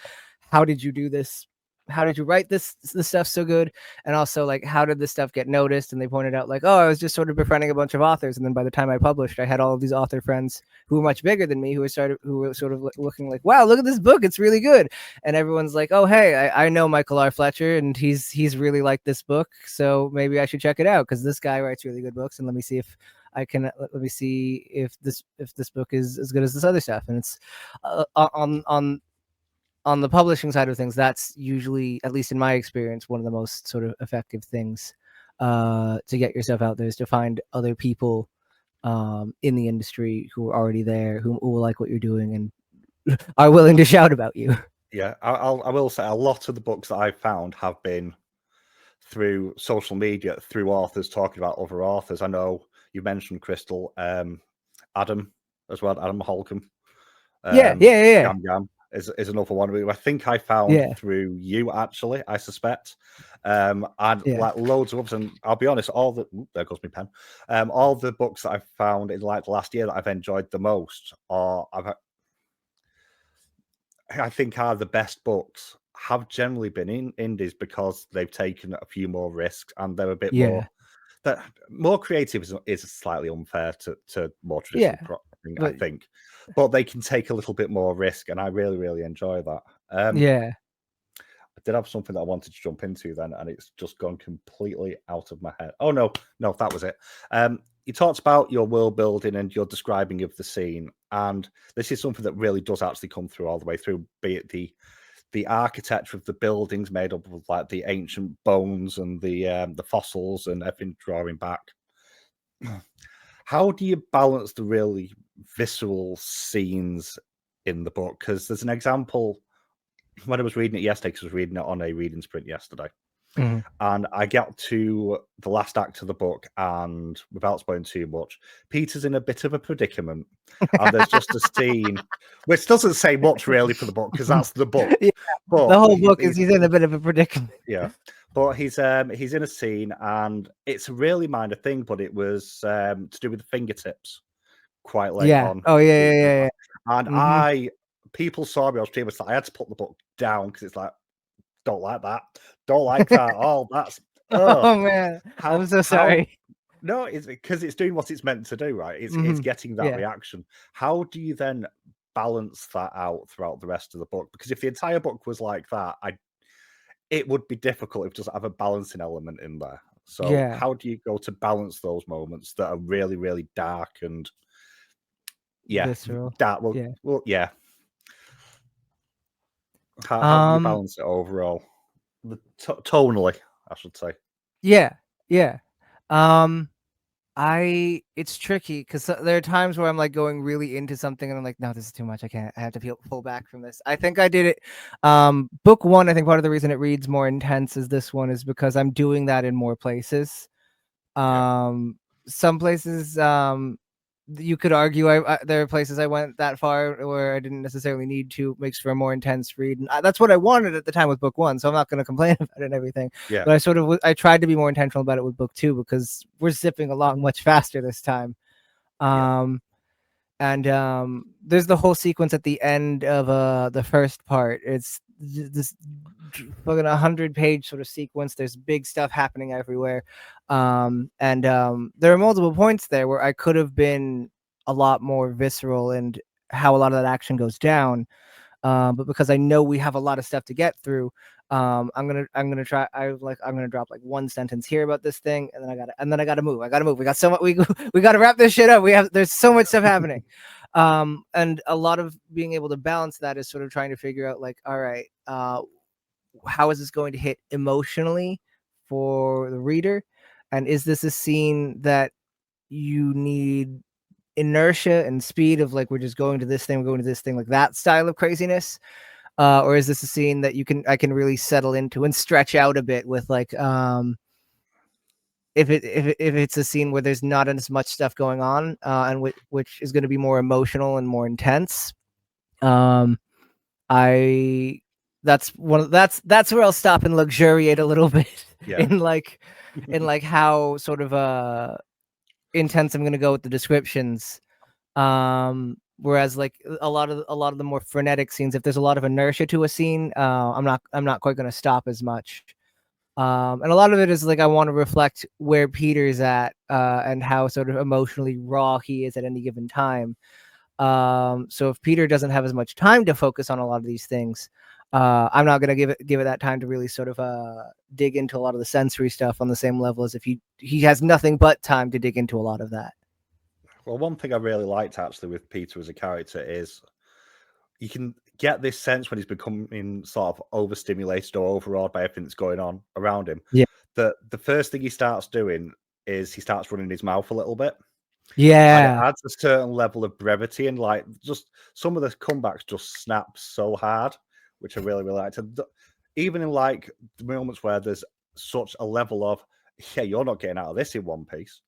How did you do this? How did you write this stuff so good? And also like, how did this stuff get noticed? And they pointed out like, oh, I was just sort of befriending a bunch of authors. And then by the time I published, I had all of these author friends who were much bigger than me, who were sort of looking like, wow, look at this book. It's really good. And everyone's like, oh, hey, I know Michael R. Fletcher and he's really liked this book. So maybe I should check it out because this guy writes really good books. And let me see if this book is as good as this other stuff. And it's on the publishing side of things, that's usually, at least in my experience, one of the most sort of effective things to get yourself out there, is to find other people in the industry who are already there, who will like what you're doing and are willing to shout about you. Yeah, I will say a lot of the books that I've found have been through social media, through authors talking about other authors. I know you mentioned Crystal, Adam as well, Adam Holcomb. Yeah. Gam Gam is another one who I think I found Yeah. through you, actually, I suspect. And Yeah. like loads of others, and I'll be honest, there goes my pen. All the books that I've found in like the last year that I've enjoyed the most, or I think are the best books, have generally been in indies because they've taken a few more risks and they're a bit Yeah. more creative is slightly unfair to more Yeah. traditional thing, I But think, but they can take a little bit more risk, and I really, really enjoy that. yeah. I did have something that I wanted to jump into then, and it's just gone completely out of my head. Oh no, that was it. You talked about your world building and your describing of the scene, and this is something that really does actually come through all the way through, be it the architecture of the buildings made up of like the ancient bones and the fossils and everything drawing back. How do you balance the really visceral scenes in the book? Because there's an example when I was reading it yesterday, because I was reading it on a reading sprint yesterday. Mhm. And I get to the last act of the book, and without spoiling too much, Peter's in a bit of a predicament. And there's just a scene, which doesn't say much really for the book, because that's the book. Yeah, But the whole book is he's in a bit of a predicament. yeah, but he's in a scene, and it's a really minor thing, but it was to do with the fingertips quite late Yeah. on. Oh yeah. And Mhm. people saw me on stream, I had to put the book down because it's like, don't like that, don't like that. Oh, that's Oh man, how I'm so sorry. no, it's because it's doing what it's meant to do, right? It's Mhm. getting that Yeah. reaction. How do you then balance that out throughout the rest of the book? Because if the entire book was like that, it would be difficult if just have a balancing element in there. So Yeah. how do you go to balance those moments that are really, really dark and Visceral. dark? Yeah. Well, yeah. How do you Um. balance it overall? Tonally, I should say. Yeah. Yeah. Um. It's tricky because there are times where I'm like going really into something and I'm like, no, this is too much. I can't. I have to pull back from this. I think I did it. Book one. I think part of the reason it reads more intense as this one is because I'm doing that in more places. Some places, you could argue there are places I went that far where I didn't necessarily need to. Makes for a more intense read, and that's what I wanted at the time with book one, so I'm not going to complain about it and everything. Yeah. But I tried to be more intentional about it with book two because we're zipping along much faster this time. And there's the whole sequence at the end of the first part. It's this fucking 100-page sort of sequence. There's big stuff happening everywhere, and there are multiple points there where I could have been a lot more visceral and how a lot of that action goes down. But because I know we have a lot of stuff to get through, I'm gonna try. I'm gonna drop like one sentence here about this thing, and then I gotta move. We got so much. We gotta wrap this shit up. There's so much stuff happening, and a lot of being able to balance that is sort of trying to figure out like, all right, how is this going to hit emotionally for the reader, and is this a scene that you need inertia and speed of like we're just going to this thing, we're going to this thing, like that style of craziness, or is this a scene that I can really settle into and stretch out a bit with like if it's a scene where there's not as much stuff going on, and which is going to be more emotional and more intense. I that's where I'll stop and luxuriate a little bit in like how sort of intense I'm going to go with the descriptions. Whereas like a lot of the more frenetic scenes, if there's a lot of inertia to a scene, I'm not quite going to stop as much. And a lot of it is like I want to reflect where Peter's at, and how sort of emotionally raw he is at any given time. So if Peter doesn't have as much time to focus on a lot of these things, I'm not going to give it that time to really sort of dig into a lot of the sensory stuff on the same level as if he has nothing but time to dig into a lot of that. Well, one thing I really liked actually with Peter as a character is you can get this sense when he's becoming sort of overstimulated or overawed by everything that's going on around him. Yeah. That the first thing he starts doing is he starts running his mouth a little bit. Yeah. And it adds a certain level of brevity, and like just some of the comebacks just snap so hard, which I really, really liked. Even in like the moments where there's such a level of, yeah, you're not getting out of this in one piece.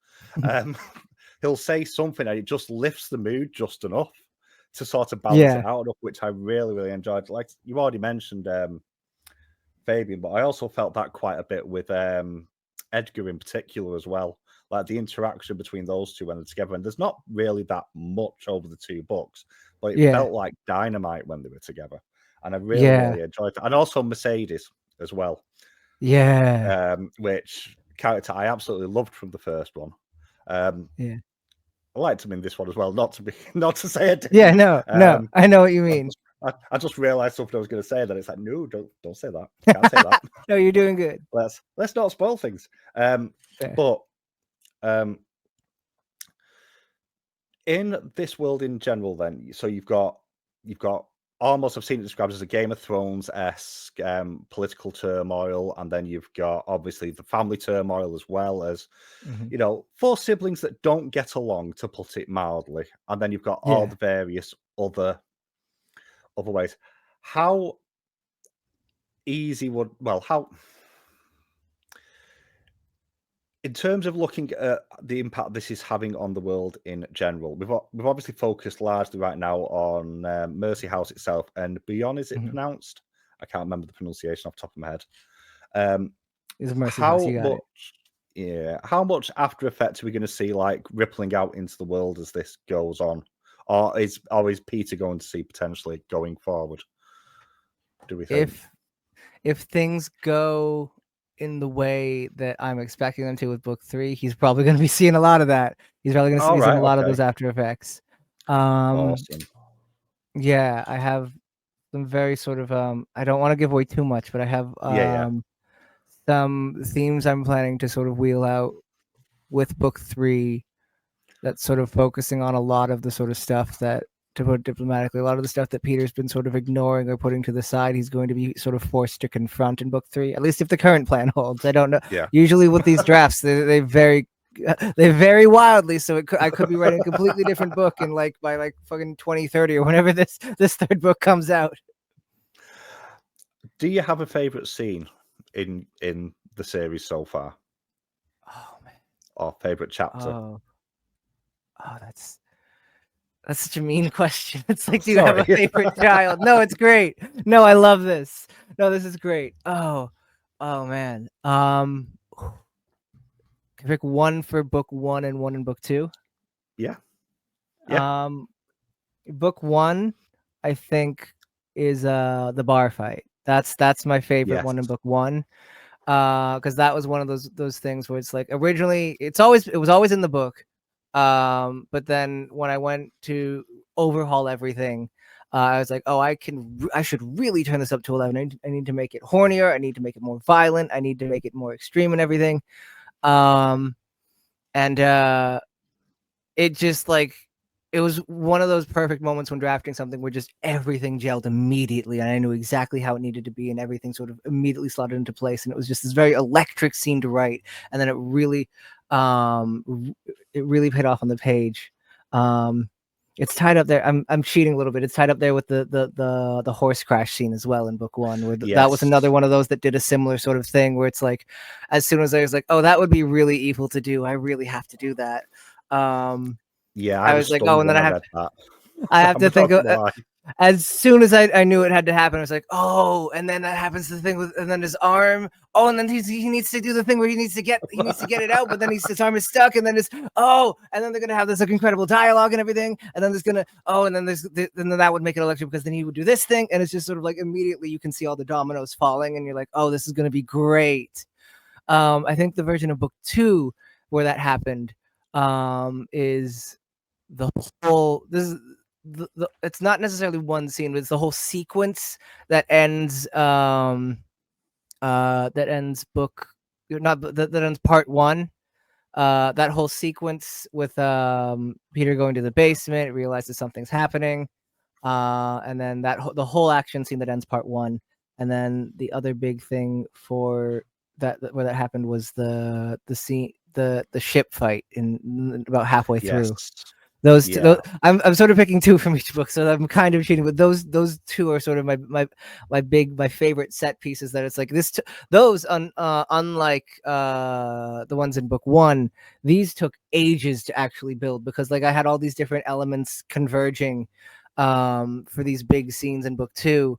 He'll say something and it just lifts the mood just enough to sort of balance it out enough, which I really, really enjoyed. Like you already mentioned Fabian, but I also felt that quite a bit with Edgar in particular as well. Like the interaction between those two when they're together, and there's not really that much over the two books, but it felt like dynamite when they were together, and I really, really enjoyed it. And also Mercedes as well, which character I absolutely loved from the first one. I liked him in this one as well. Not to say I didn't. Yeah, no, I know what you mean. I just realized something I was going to say. That it's like, no, don't say that. Can't say that. No, you're doing good. Let's not spoil things. But in this world in general, then, so you've got almost, I've seen it described as a Game of Thrones-esque political turmoil, and then you've got obviously the family turmoil as well as, you know, 4 siblings that don't get along, to put it mildly, and then you've got all the various other ways. How easy would how in terms of looking at the impact this is having on the world in general, we've obviously focused largely right now on Mercy House itself and Beyond. Is it pronounced? I can't remember the pronunciation off the top of my head. Is Mercy House? You got it. Yeah, how much after effects are we going to see like rippling out into the world as this goes on, or is Peter going to see potentially going forward? Do we think? If things go in the way that I'm expecting them to with book 3, he's probably going to be seeing a lot of that. He's probably going to see a lot of those after effects. Awesome. Yeah, I have some very sort of I don't want to give away too much, but I have some themes I'm planning to sort of wheel out with book 3 that's sort of focusing on a lot of the sort of stuff that, to put it diplomatically, a lot of the stuff that Peter's been sort of ignoring or putting to the side, he's going to be sort of forced to confront in book 3, at least if the current plan holds. I don't know. Yeah. Usually with these drafts, they vary wildly, so I could be writing a completely different book in like by like fucking 2030 or whenever this third book comes out. Do you have a favorite scene in the series so far? Oh man. Or favorite chapter? Oh, that's such a mean question. It's like, do you have a favorite child? No, it's great. No, I love this. No, this is great. Oh man. Can I pick one for book 1 and one in book 2? Yeah. Book 1, I think, is the bar fight. That's my favorite one in book 1. Because that was one of those things where it's like, originally it was always in the book. But then when I went to overhaul everything, I was like, oh, I should really turn this up to 11. I need to make it hornier. I need to make it more violent. I need to make it more extreme and everything. It just like, it was one of those perfect moments when drafting something where just everything gelled immediately, and I knew exactly how it needed to be, and everything sort of immediately slotted into place, and it was just this very electric scene to write, and then it really paid off on the page. It's tied up there. I'm cheating a little bit. It's tied up there with the horse crash scene as well in book 1, where that was another one of those that did a similar sort of thing, where it's like, as soon as I was like, oh, that would be really evil to do, I really have to do that. Yeah, I was like, oh, and then I have to think of, as soon as I knew it had to happen, I was like, oh, and then that happens the thing with, and then his arm, oh, and then he needs to do the thing where he needs to get it out, but then his arm is stuck, and then and then they're gonna have this like incredible dialogue and everything, and then then that would make it electric because then he would do this thing, and it's just sort of like immediately you can see all the dominoes falling, and you're like, oh, this is gonna be great. I think the version of book 2 where that happened is the whole, it's not necessarily one scene, but it's the whole sequence that ends part 1. That whole sequence with Peter going to the basement, realizes something's happening, and then the whole action scene that ends part 1, and then the other big thing for that where that happened was the scene, the ship fight in about halfway through. Yes. Those Yeah. two, I'm sort of picking 2 from each book, so I'm kind of cheating. But those 2 are sort of my favorite set pieces. That it's like those unlike the ones in book 1, these took ages to actually build, because like I had all these different elements converging for these big scenes in book 2.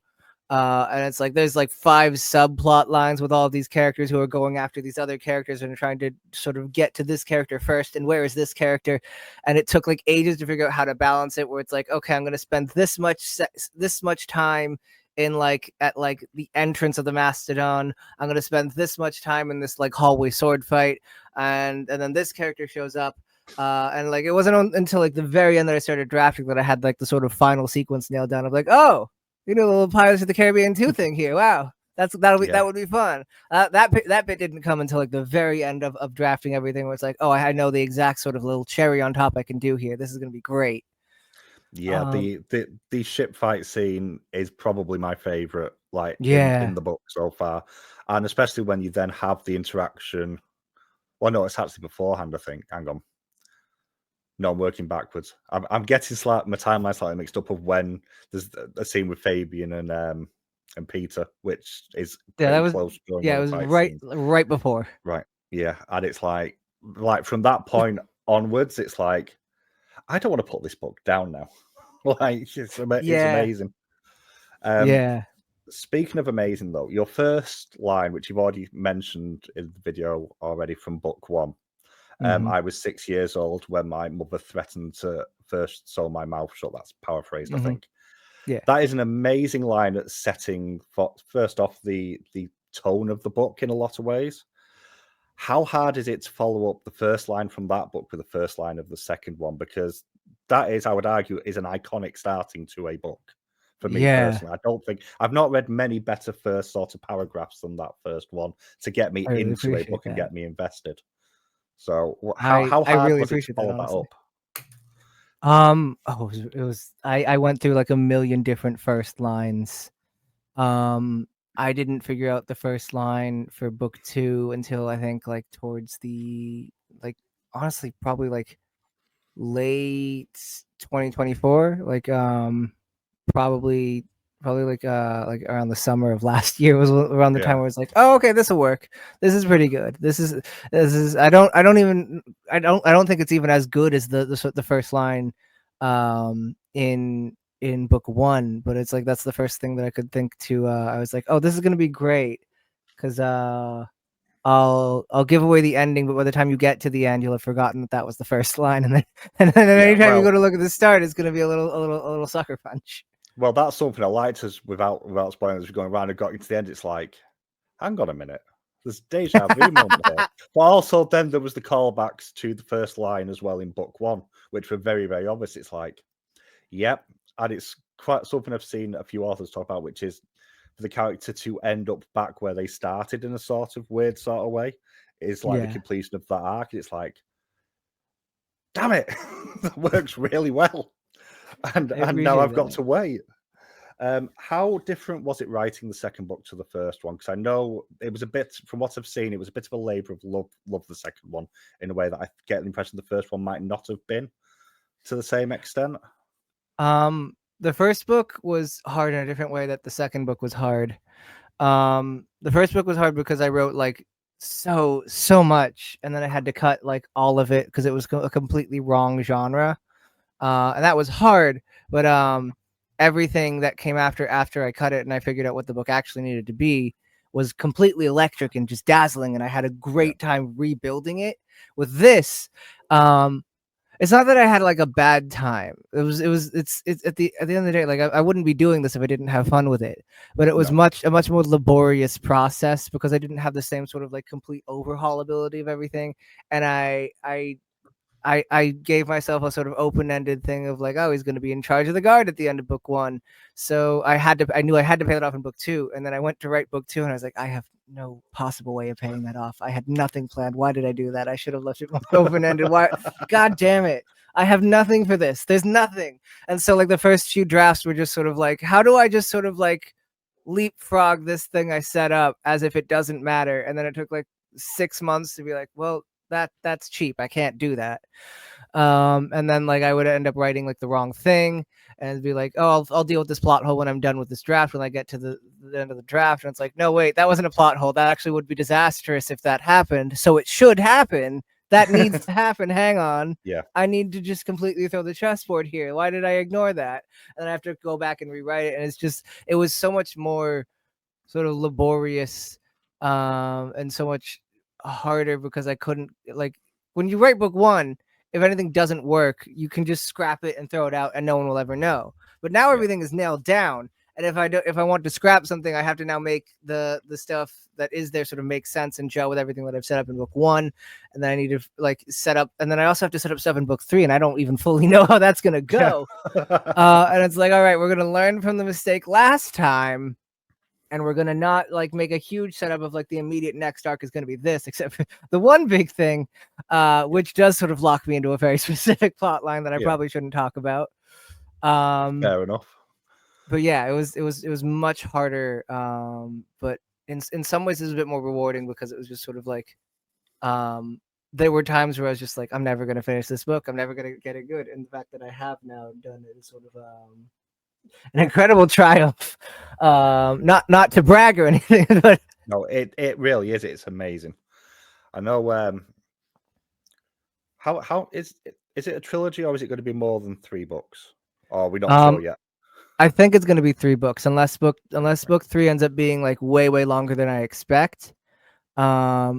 And it's like there's like 5 subplot lines with all of these characters who are going after these other characters and trying to sort of get to this character first, and where is this character, and it took like ages to figure out how to balance it, where it's like, okay, I'm going to spend this much time in like at like the entrance of the mastodon, I'm going to spend this much time in this like hallway sword fight, and then this character shows up. And like it wasn't until like the very end that I started drafting that I had like the sort of final sequence nailed down. I'm like, oh, you know, the little Pirates of the Caribbean 2 thing here. Wow, that would be fun. That bit didn't come until like the very end of drafting everything, where it's like, oh, I know the exact sort of little cherry on top I can do here. This is gonna be great. Yeah, the ship fight scene is probably my favorite, like in the book so far, and especially when you then have the interaction. Well, no, it's actually beforehand, I think. Hang on. No, I'm working backwards. I'm getting my timeline slightly mixed up of when there's a scene with Fabian and Peter, which is pretty close during it one was of the fight right scenes. right before. Right. Yeah, and it's like from that point onwards, it's like I don't want to put this book down now. Like it's amazing. Speaking of amazing, though, your first line, which you've already mentioned in the video already from book 1. I was 6 years old when my mother threatened to first sew my mouth shut. That's paraphrased, I think. Yeah, that is an amazing line at setting first off the tone of the book in a lot of ways. How hard is it to follow up the first line from that book with the first line of the second one? Because that is, I would argue, is an iconic starting to a book for me personally. I don't think I've not read many better first sort of paragraphs than that first one to get me really into a book and get me invested. So how hard was it to follow that up? It was I went through like a million different first lines. I didn't figure out the first line for book 2 until I think like towards the like honestly probably like late 2024, like probably like around the summer of last year was around the time where it's like, oh, okay, this will work. This is pretty good. This is I don't think it's even as good as the first line in book 1, but it's like that's the first thing that I could think to. I was like, oh, this is gonna be great, because I'll give away the ending, but by the time you get to the end, you'll have forgotten that was the first line, and then anytime you go to look at the start, it's gonna be a little sucker punch. Well, that's something I liked, as without spoiling, as we're going around and got into the end, it's like, hang on a minute, there's deja vu moment here. But also then there was the callbacks to the first line as well in book 1, which were very, very obvious. It's like, yep, and it's quite something I've seen a few authors talk about, which is for the character to end up back where they started in a sort of weird sort of way is like the completion of that arc. It's like, damn it, that works really well. And now I've got to wait. How different was it writing the second book to the first one? Because I know it was a bit, from what I've seen, it was a bit of a labor of love the second one, in a way that I get the impression the first one might not have been to the same extent. The first book was hard in a different way that the second book was hard. The first book was hard because I wrote like so much, and then I had to cut like all of it because it was a completely wrong genre, and that was hard. But everything that came after I cut it and I figured out what the book actually needed to be was completely electric and just dazzling, and I had a great time rebuilding it. With this, it's not that I had like a bad time. It's at the end of the day, like I wouldn't be doing this if I didn't have fun with it. But it was a much more laborious process because I didn't have the same sort of like complete overhaul ability of everything. And I I gave myself a sort of open-ended thing of like, oh, he's going to be in charge of the guard at the end of book 1. So I knew I had to pay that off in book 2. And then I went to write book 2 and I was like, I have no possible way of paying that off. I had nothing planned. Why did I do that? I should have left it more open-ended. Why? God damn it. I have nothing for this. There's nothing. And so like the first few drafts were just sort of like, how do I just sort of like leapfrog this thing I set up as if it doesn't matter? And then it took like 6 months to be like, well, that's cheap. I can't do that. And then like I would end up writing like the wrong thing and be like, oh, I'll deal with this plot hole when I'm done with this draft. When I get to the end of the draft, and it's like, no, wait, that wasn't a plot hole. That actually would be disastrous if that happened. So it should happen. That needs to happen. Hang on. Yeah. I need to just completely throw the chessboard here. Why did I ignore that? And then I have to go back and rewrite it. And it was so much more sort of laborious and so much harder because I couldn't, like, when you write book 1, if anything doesn't work, you can just scrap it and throw it out and no one will ever know. But now everything is nailed down. And if I want to scrap something, I have to now make the stuff that is there sort of make sense and gel with everything that I've set up in book 1. And then I need to like set up, and then I also have to set up stuff in book 3, and I don't even fully know how that's gonna go. And it's like, all right, we're gonna learn from the mistake last time, and we're gonna not like make a huge setup of like the immediate next arc is gonna be this, except for the one big thing, which does sort of lock me into a very specific plot line that I probably shouldn't talk about. Fair enough. But yeah, it was much harder. But in some ways it was a bit more rewarding because it was just sort of like, there were times where I was just like, I'm never gonna finish this book. I'm never gonna get it good. And the fact that I have now done it is sort of an incredible triumph. Not to brag or anything, but no, it really is. It's amazing. I know. How is it a trilogy, or is it going to be more than 3 books? Or are we not sure yet? I think it's going to be 3 books, unless book 3 ends up being like way longer than I expect.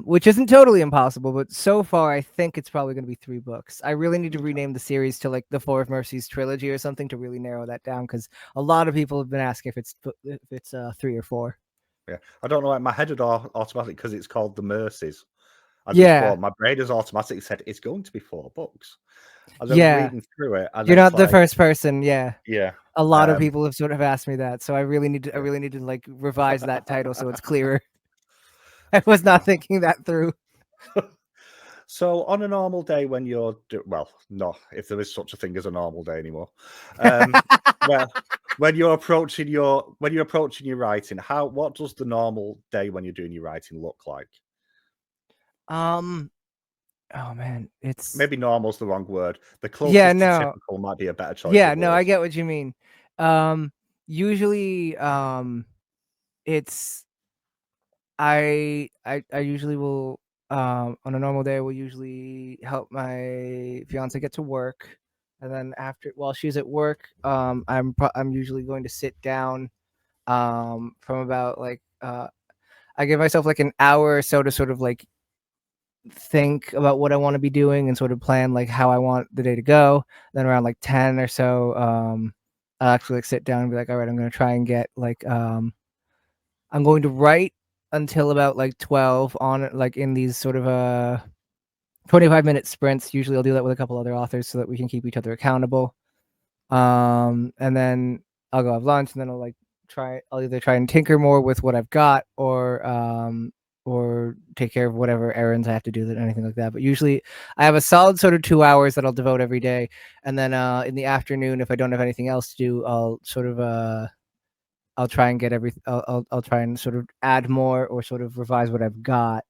Which isn't totally impossible, but so far I think it's probably going to be 3 books. I really need to rename the series to like the Four of Merices trilogy or something to really narrow that down, because a lot of people have been asking if it's 3 or 4. Yeah, I don't know. My head had automatically, because it's called the Mercies. My brain has automatically said it's going to be 4 books. As I was reading through it, you're not the first person. Yeah. Yeah. A lot of people have sort of asked me that, so I really need to like revise that title so it's clearer. I was not thinking that through. So on a normal day when you're no, if there is such a thing as a normal day anymore, well, when you're approaching your writing, what does the normal day when you're doing your writing look like? Oh man, it's maybe normal's the wrong word. The closest to typical might be a better choice. Yeah, no, I get what you mean. Usually, it's I usually will on a normal day I will usually help my fiance get to work, and then while she's at work, I'm usually going to sit down from about like I give myself like an hour or so to sort of like think about what I want to be doing and sort of plan like how I want the day to go. Then around like 10 or so, I'll actually like sit down and be like, all right, I'm going to try and get like, I'm going to write until about like 12 on like in these sort of 25-minute sprints. Usually I'll do that with a couple other authors so that we can keep each other accountable. And then I'll go have lunch, and then I'll either try and tinker more with what I've got, or take care of whatever errands I have to do, anything like that. But usually I have a solid sort of 2 hours that I'll devote every day. And then in the afternoon, if I don't have anything else to do, I'll sort of I'll try and get I'll try and sort of add more or sort of revise what I've got.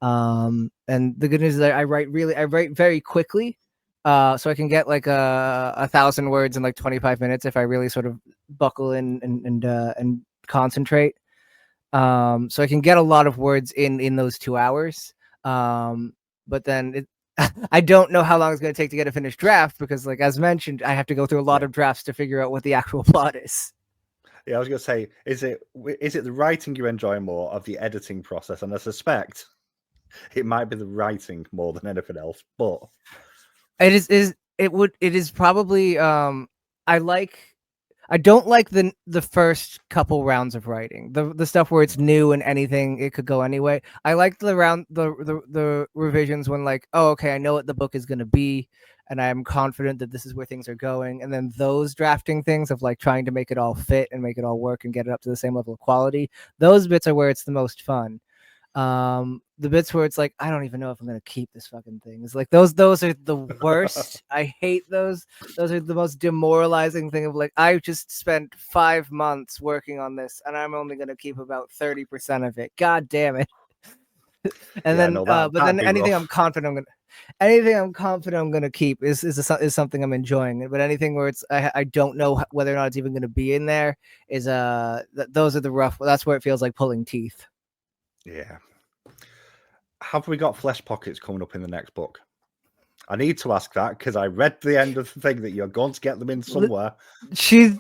And the good news is that I write very quickly. So I can get like 1,000 words in like 25 minutes if I really sort of buckle in and concentrate. So I can get a lot of words in those 2 hours. But then I don't know how long it's going to take to get a finished draft, because like, as mentioned, I have to go through a lot of drafts to figure out what the actual plot is. Yeah, I was going to say, is it the writing you enjoy more, of the editing process? And I suspect it might be the writing more than anything else, but it is probably I like I don't like the first couple rounds of writing. The stuff where it's new and anything it could go anyway. I like the revisions when like, oh, okay, I know what the book is gonna be, and I'm confident that this is where things are going. And then those drafting things of like trying to make it all fit and make it all work and get it up to the same level of quality. Those bits are where it's the most fun. The bits where it's like, I don't even know if I'm gonna keep this fucking thing. It's like those are the worst. I hate those. Those are the most demoralizing thing of like, I just spent 5 months working on this and I'm only gonna keep about 30% of it. God damn it. And Yeah, then no, but that'd then be anything rough. I'm confident I'm gonna keep is something I'm enjoying. But anything where it's I don't know whether or not it's even gonna be in there is those are the rough. That's where it feels like pulling teeth. Yeah. Have we got Flesh Pockets coming up in the next book? I need to ask that because I read the end of the thing that you're going to get them in somewhere. She's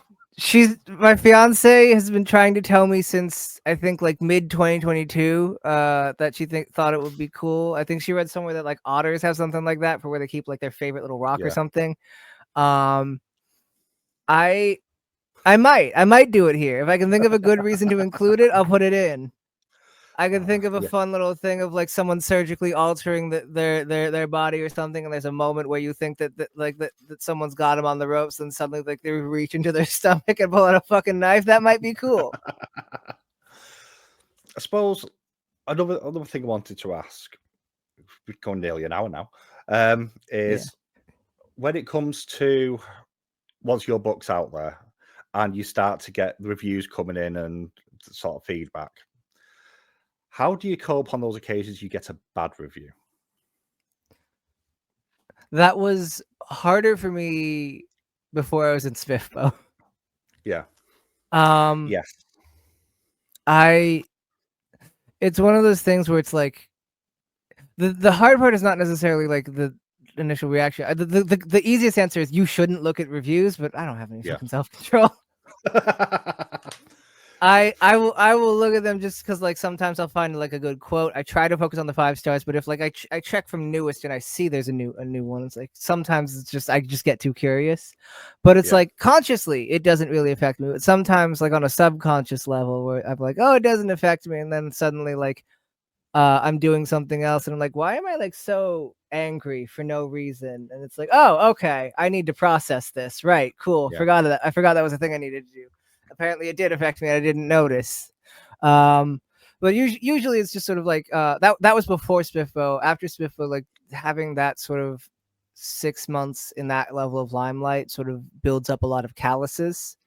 my fiance has been trying to tell me since I think like mid 2022 that she thought it would be cool. I think she read somewhere that like otters have something like that for where they keep like their favorite little rock or Yeah. something. I might do it here if I can think of a good reason to include it. I'll put it in. I can think of a Yeah. fun little thing of like someone surgically altering their body or something, and there's a moment where you think that someone's got them on the ropes, and suddenly like they reach into their stomach and pull out a fucking knife. That might be cool. I suppose another thing I wanted to ask, we've gone nearly an hour now, is when it comes to once your book's out there and you start to get the reviews coming in and sort of feedback, how do you cope on those occasions you get a bad review? That was harder for me before I was in SPFBO. Yeah. Yes. It's one of those things where it's like the hard part is not necessarily like the initial reaction. The easiest answer is you shouldn't look at reviews, but I don't have any fucking self-control. I will look at them just because like sometimes I'll find like a good quote. I try to focus on the 5 stars, but if like I check from newest and I see there's a new one, it's like sometimes it's just I just get too curious. But it's like consciously it doesn't really affect me. But sometimes like on a subconscious level where I'm like, oh, it doesn't affect me, and then suddenly like I'm doing something else and I'm like, why am I like so angry for no reason? And it's like, oh, okay, I need to process this. Right, cool. I forgot that was a thing I needed to do. Apparently it did affect me. I didn't notice. But usually it's just sort of like that was before SPFBO. After SPFBO, like having that sort of 6 months in that level of limelight sort of builds up a lot of calluses.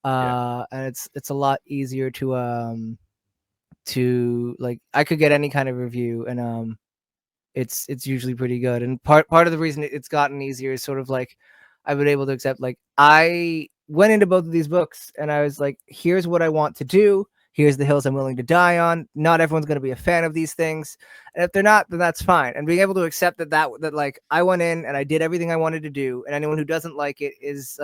And it's a lot easier to like I could get any kind of review and it's usually pretty good. And part of the reason it's gotten easier is sort of like I've been able to accept like I went into both of these books and I was like, here's what I want to do, here's the hills I'm willing to die on. Not everyone's going to be a fan of these things, and if they're not, then that's fine. And being able to accept that like I went in and I did everything I wanted to do, and anyone who doesn't like it is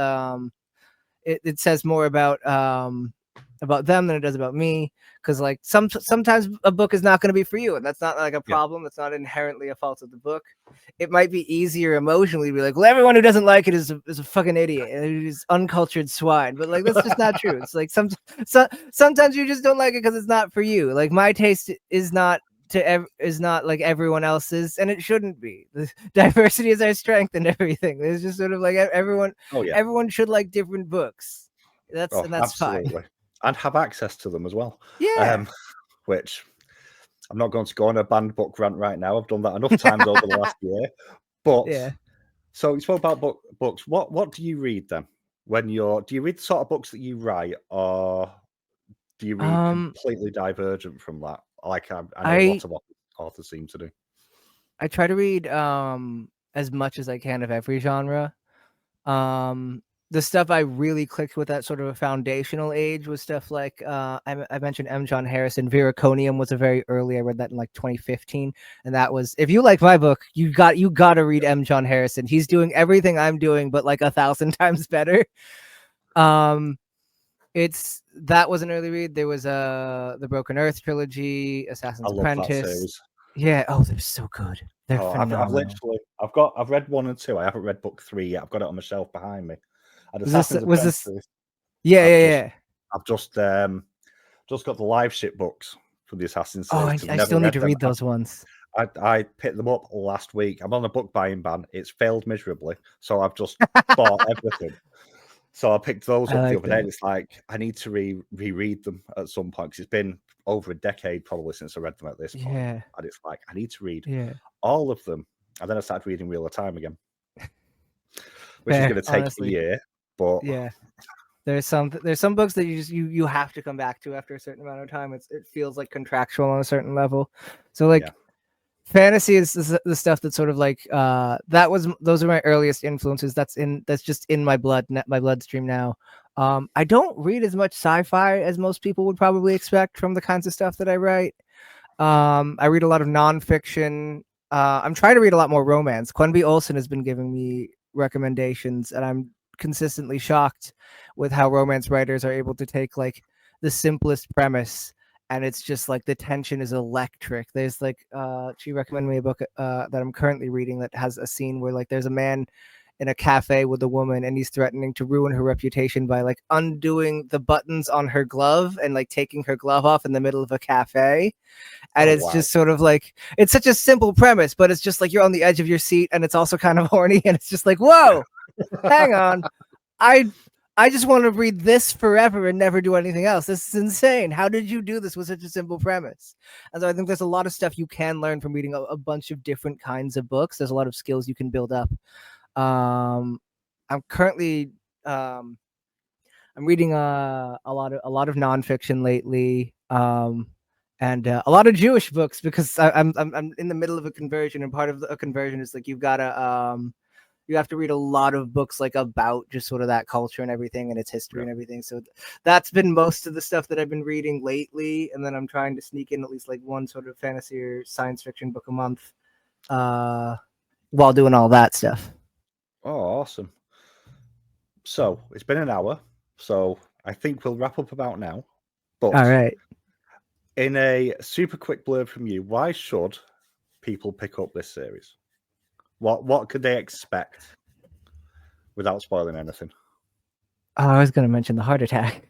it says more about them than it does about me, because like sometimes a book is not going to be for you, and that's not like a problem. It's not inherently a fault of the book. It might be easier emotionally to be like, well, everyone who doesn't like it is a fucking idiot and it is uncultured swine, but like that's just not true. It's like sometimes you just don't like it because it's not for you. Like my taste is not like everyone else's, and it shouldn't be. The diversity is our strength and everything. It's just sort of like everyone should like different books. That's absolutely fine. And have access to them as well. Yeah. Which I'm not going to go on a banned book rant right now. I've done that enough times over the last year. But so you spoke about books. What do you read then? Do you read the sort of books that you write, or do you read completely divergent from that? Like I know a lot of authors seem to do. I try to read as much as I can of every genre. The stuff I really clicked with at sort of a foundational age was stuff like I mentioned M. John Harrison. Veraconium was a very early. I read that in like 2015, and that was, if you like my book, you got to read M. John Harrison. He's doing everything I'm doing, but like 1,000 times better. That was an early read. There was the Broken Earth trilogy, Assassin's Apprentice. Yeah, oh, they're so good. They're phenomenal. I've read 1 and 2. I haven't read book 3 yet. I've got it on my shelf behind me. And Was this Yeah, I've yeah, just yeah. I've just got the live ship books for the Assassin's Oh, series I, because I I've never still need read to them. read those ones. I picked them up last week. I'm on a book buying ban. It's failed miserably, so I've just bought everything. So I picked those I up the like other day, that. and it's like I need to reread them at some point because it's been over a decade probably since I read them at this point. Yeah, And it's like I need to read yeah. all of them, and then I started reading Wheel of Time again, which is Fair, going to take a honestly. year. But Yeah. There's some books that you have to come back to after a certain amount of time. It feels like contractual on a certain level. So like yeah, fantasy is the stuff that's sort of like those are my earliest influences. That's just in my bloodstream now. I don't read as much sci-fi as most people would probably expect from the kinds of stuff that I write. I read a lot of nonfiction. I'm trying to read a lot more romance. Quenby Olson has been giving me recommendations, and I'm consistently shocked with how romance writers are able to take like the simplest premise, and it's just like the tension is electric. There's like she recommended me a book that I'm currently reading that has a scene where like there's a man in a cafe with a woman, and he's threatening to ruin her reputation by like undoing the buttons on her glove and like taking her glove off in the middle of a cafe. And oh it's wow, just sort of like it's such a simple premise, but it's just like you're on the edge of your seat, and it's also kind of horny, and it's just like, whoa, hang on, I just want to read this forever and never do anything else. This is insane. How did you do this with such a simple premise? And so I think there's a lot of stuff you can learn from reading a bunch of different kinds of books. There's a lot of skills you can build up. I'm currently I'm reading a lot of nonfiction lately, and a lot of Jewish books because I'm in the middle of a conversion, and part of a conversion is like you have to read a lot of books like about just sort of that culture and everything and its history and everything. So that's been most of the stuff that I've been reading lately, and then I'm trying to sneak in at least like one sort of fantasy or science fiction book a month, while doing all that stuff. oh awesome. So it's been an hour, so I think we'll wrap up about now. But All right. in a super quick blurb from you, why should people pick up this series? What could they expect without spoiling anything? Oh, I was going to mention the heart attack.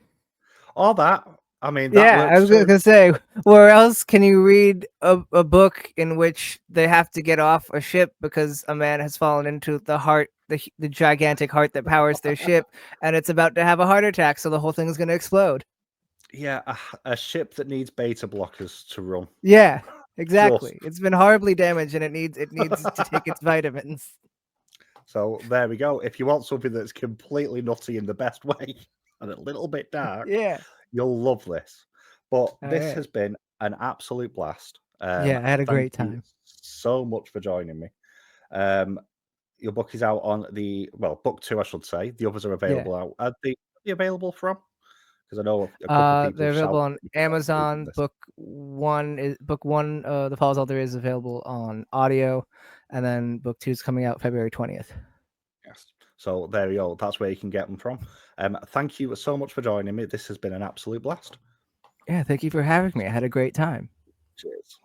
All that. I mean, that Yeah, I works was too. gonna say, where else can you read a book in which they have to get off a ship because a man has fallen into the gigantic heart that powers their ship, and it's about to have a heart attack, so the whole thing is gonna explode. Yeah, a ship that needs beta blockers to run. Yeah, Just exactly. It's been horribly damaged, and it needs to take its vitamins. so there we go. If you want something that's completely nutty in the best way and a little bit dark, Yeah. you'll love this. But All this right. has been an absolute blast. Yeah, I had a Thank great you time. so much for joining me. Your book is out on book 2, I should say. The others are Yeah. available out. Are they available from? Because I know a couple of people They're have available shouted on at me for reading Amazon. this. Book one, The Falls Altar is available on audio, and then book 2 is coming out February 20th. Yes. So there you go. That's where you can get them from. Thank you so much for joining me. This has been an absolute blast. Yeah, thank you for having me. I had a great time. Cheers.